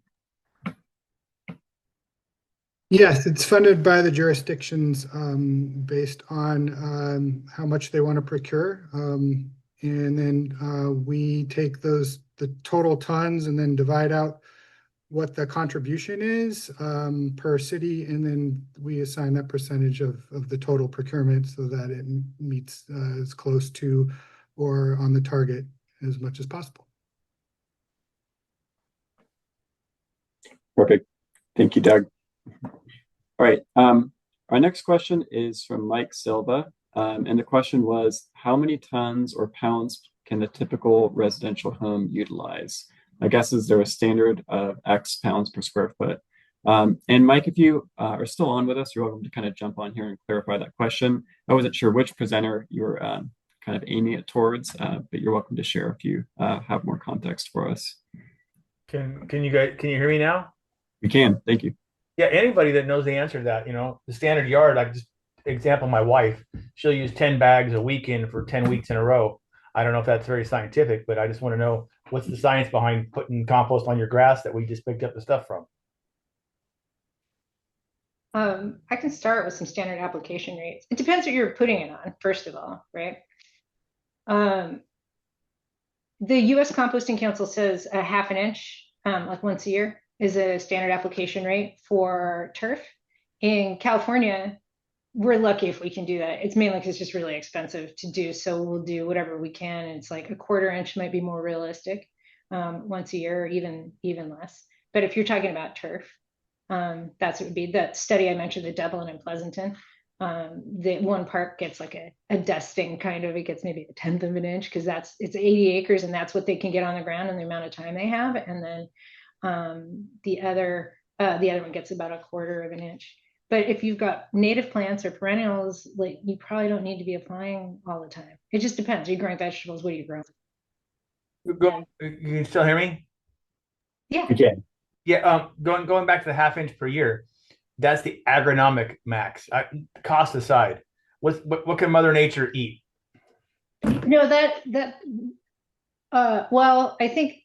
Yes, it's funded by the jurisdictions based on how much they want to procure. And then we take the total tons and then divide out what the contribution is per city. And then we assign that percentage of the total procurement so that it meets as close to or on the target as much as possible. Perfect. Thank you, Doug. All right. Our next question is from Mike Silva. And the question was, how many tons or pounds can a typical residential home utilize? I guess, is there a standard of X pounds per square foot? And Mike, if you are still on with us, you're welcome to kind of jump on here and clarify that question. I wasn't sure which presenter you were kind of aiming it towards, but you're welcome to share if you have more context for us. Can you hear me now? We can. Thank you. Yeah, anybody that knows the answer to that, the standard yard, like just example, my wife, she'll use 10 bags a weekend for 10 weeks in a row. I don't know if that's very scientific, but I just want to know what's the science behind putting compost on your grass that we just picked up the stuff from. I can start with some standard application rates. It depends what you're putting it on, first of all, right? The U.S. Composting Council says a half an inch, like once a year, is a standard application rate for turf. In California, we're lucky if we can do that. It's mainly because it's just really expensive to do. So we'll do whatever we can. And it's like a quarter inch might be more realistic once a year, or even less. But if you're talking about turf, that's what it would be. That study I mentioned, the Dublin and Pleasanton, the one park gets like a dusting kind of, it gets maybe a tenth of an inch because it's 80 acres and that's what they can get on the ground and the amount of time they have. And then the other one gets about a quarter of an inch. But if you've got native plants or perennials, like you probably don't need to be applying all the time. It just depends. Are you growing vegetables? What are you growing? You can still hear me? Yeah. Again, Yeah. Going back to the half inch per year, that's the agronomic max. Cost aside, what can Mother Nature eat? No, well, I think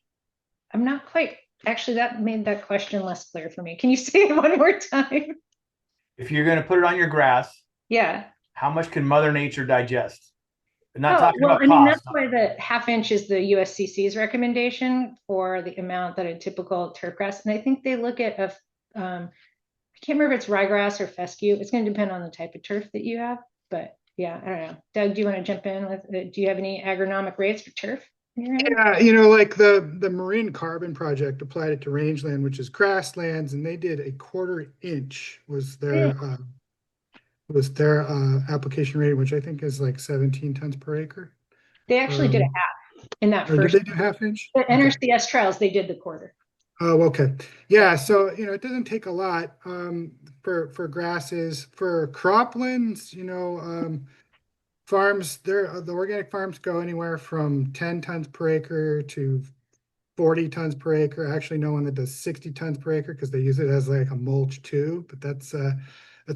I'm not quite, actually, that made that question less clear for me. Can you say it one more time? If you're going to put it on your grass, Yeah. how much can Mother Nature digest? I'm not Oh, talking well, about I mean, cost. that's why the half inch is the USCC's recommendation for the amount that a typical turf grass. And I think they look at I can't remember if it's ryegrass or fescue. It's going to depend on the type of turf that you have. But yeah, I don't know. Doug, do you want to jump in with, do you have any agronomic rates for turf in your head? Yeah, like the Marine Carbon Project applied it to rangeland, which is grasslands, and they did a 1/4 inch was their application rate, which I think is like 17 tons per acre. They actually did a Um, half in that or did first, they do half inch? the Okay. NRCS trials, they did the 1/4. Oh, okay. Yeah, so it doesn't take a lot for grasses. For croplands, farms, the organic farms go anywhere from 10 tons per acre to 40 tons per acre. I actually know one that does 60 tons per acre because they use it as like a mulch too, but that's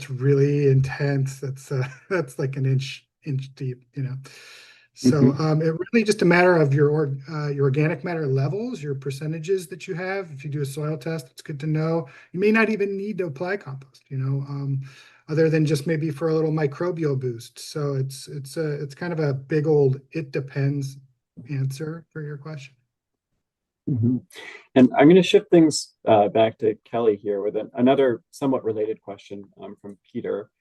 really intense. That's like an inch deep. So it really just a matter of your organic matter levels, your percentages that you have. If you do a soil test, it's good to know. You may not even need to apply compost, other than just maybe for a little microbial boost. So it's kind of a big old it depends answer for your question. And I'm going to shift things back to Kelly here with another somewhat related question from Peter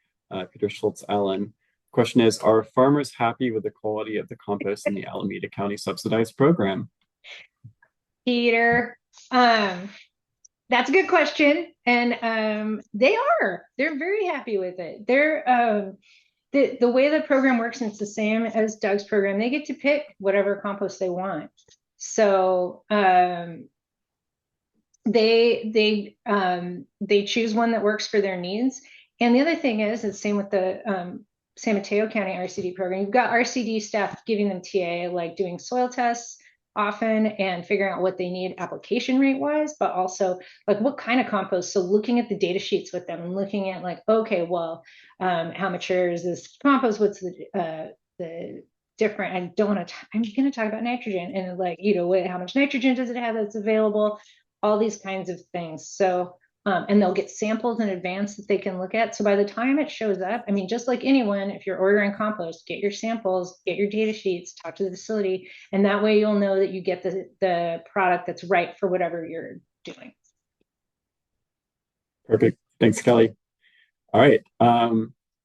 Schultz Allen. Question is, are farmers happy with the quality of the compost in the Alameda County subsidized program? Peter, that's a good question. And they're very happy with it. The way the program works, and it's the same as Doug's program, they get to pick whatever compost they want. So they choose one that works for their needs. And the other thing is, it's the same with the San Mateo County RCD program. You've got RCD staff giving them TA, like doing soil tests often and figuring out what they need application rate wise, but also like what kind of compost. So looking at the data sheets with them and looking at like, okay, well, how mature is this compost? What's the different? I'm going to talk about nitrogen and like, how much nitrogen does it have that's available? All these kinds of things. So and they'll get samples in advance that they can look at. So by the time it shows up, I mean, just like anyone, if you're ordering compost, get your samples, get your data sheets, talk to the facility, and that way you'll know that you get the product that's right for whatever you're doing. Perfect. Thanks, Kelly. All right.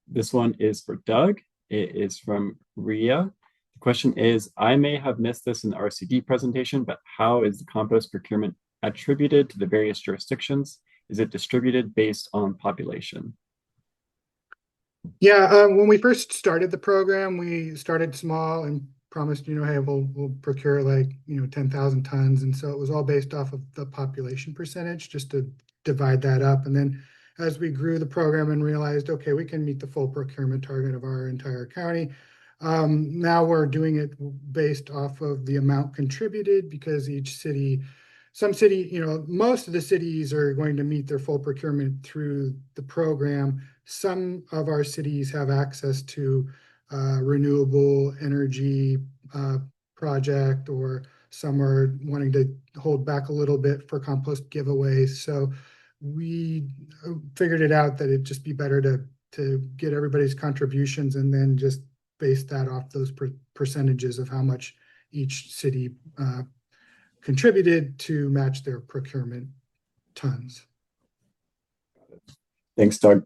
This one is for Doug. It is from Ria. The question is, I may have missed this in the RCD presentation, but how is the compost procurement attributed to the various jurisdictions? Is it distributed based on population? Yeah, when we first started the program, we started small and promised, hey, we'll procure like 10,000 tons, and so it was all based off of the population percentage, just to divide that up. And then as we grew the program and realized, okay, we can meet the full procurement target of our entire county. Now we're doing it based off of the amount contributed because most of the cities are going to meet their full procurement through the program. Some of our cities have access to renewable energy project, or some are wanting to hold back a little bit for compost giveaways. So we figured it out that it'd just be better to get everybody's contributions and then just base that off those percentages of how much each city contributed to match their procurement tons. Thanks, Doug.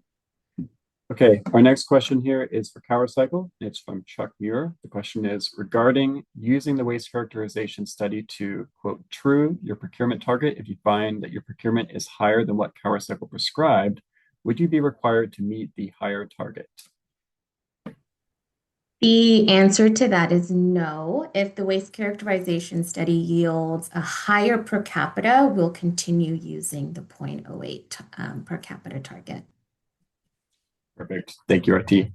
Okay, our next question here is for CalRecycle. It's from Chuck Muir. The question is regarding using the waste characterization study to, quote, true your procurement target. If you find that your procurement is higher than what CalRecycle prescribed, would you be required to meet the higher target? The answer to that is no. If the waste characterization study yields a higher per capita, we'll continue using the 0.08 per capita target. Perfect. Thank you, RT.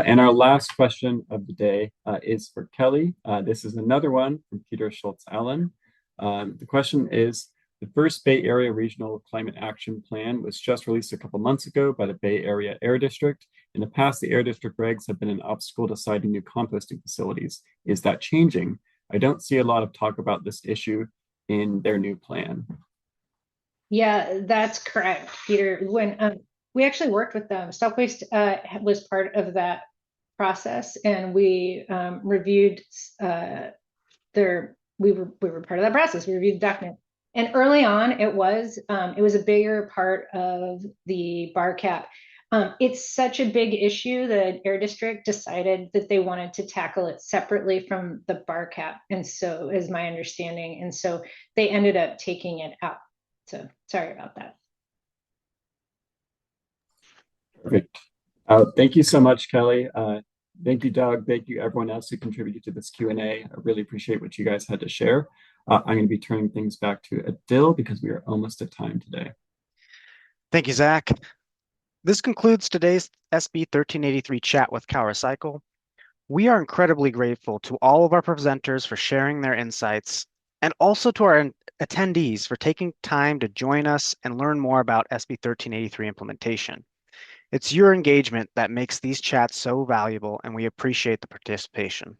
And our last question of the day is for Kelly. This is another one from Peter Schultz-Allen. The question is, the first Bay Area Regional Climate Action Plan was just released a couple months ago by the Bay Area Air District. In the past, the Air District regs have been an obstacle to siting new composting facilities. Is that changing? I don't see a lot of talk about this issue in their new plan. Yeah, that's correct, Peter. When we actually worked with them, StopWaste was part of that process, and we reviewed we were part of that process. We reviewed the document, and early on, it was a bigger part of the bar cap. It's such a big issue that Air District decided that they wanted to tackle it separately from the bar cap, and so is my understanding, and so they ended up taking it out. So sorry about that. Perfect. Thank you so much, Kelly. Thank you, Doug. Thank you, everyone else who contributed to this Q&A. I really appreciate what you guys had to share. I'm going to be turning things back to Adil because we are almost at time today. Thank you, Zach. This concludes today's SB 1383 chat with CalRecycle. We are incredibly grateful to all of our presenters for sharing their insights, and also to our attendees for taking time to join us and learn more about SB 1383 implementation. It's your engagement that makes these chats so valuable, and we appreciate the participation.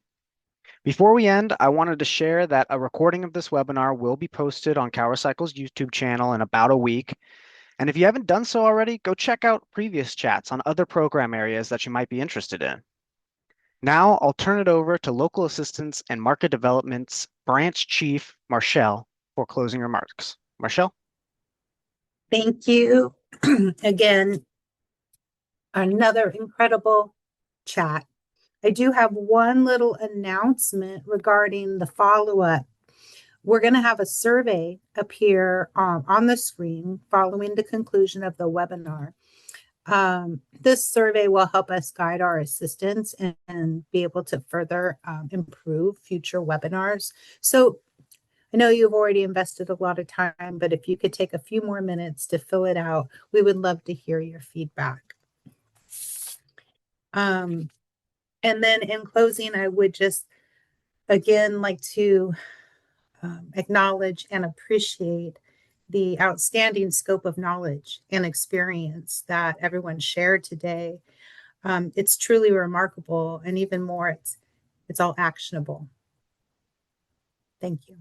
Before we end, I wanted to share that a recording of this webinar will be posted on CalRecycle's YouTube channel in about a week. And if you haven't done so already, go check out previous chats on other program areas that you might be interested in. Now I'll turn it over to Local Assistance and Market Development's Branch Chief, Marshall, for closing remarks. Marshall? Thank you. Again, another incredible chat. I do have one little announcement regarding the follow-up. We're going to have a survey appear on the screen following the conclusion of the webinar. This survey will help us guide our assistants and be able to further improve future webinars. So I know you've already invested a lot of time, but if you could take a few more minutes to fill it out, we would love to hear your feedback. And then in closing, I would just again like to acknowledge and appreciate the outstanding scope of knowledge and experience that everyone shared today. It's truly remarkable, and even more, it's all actionable. Thank you.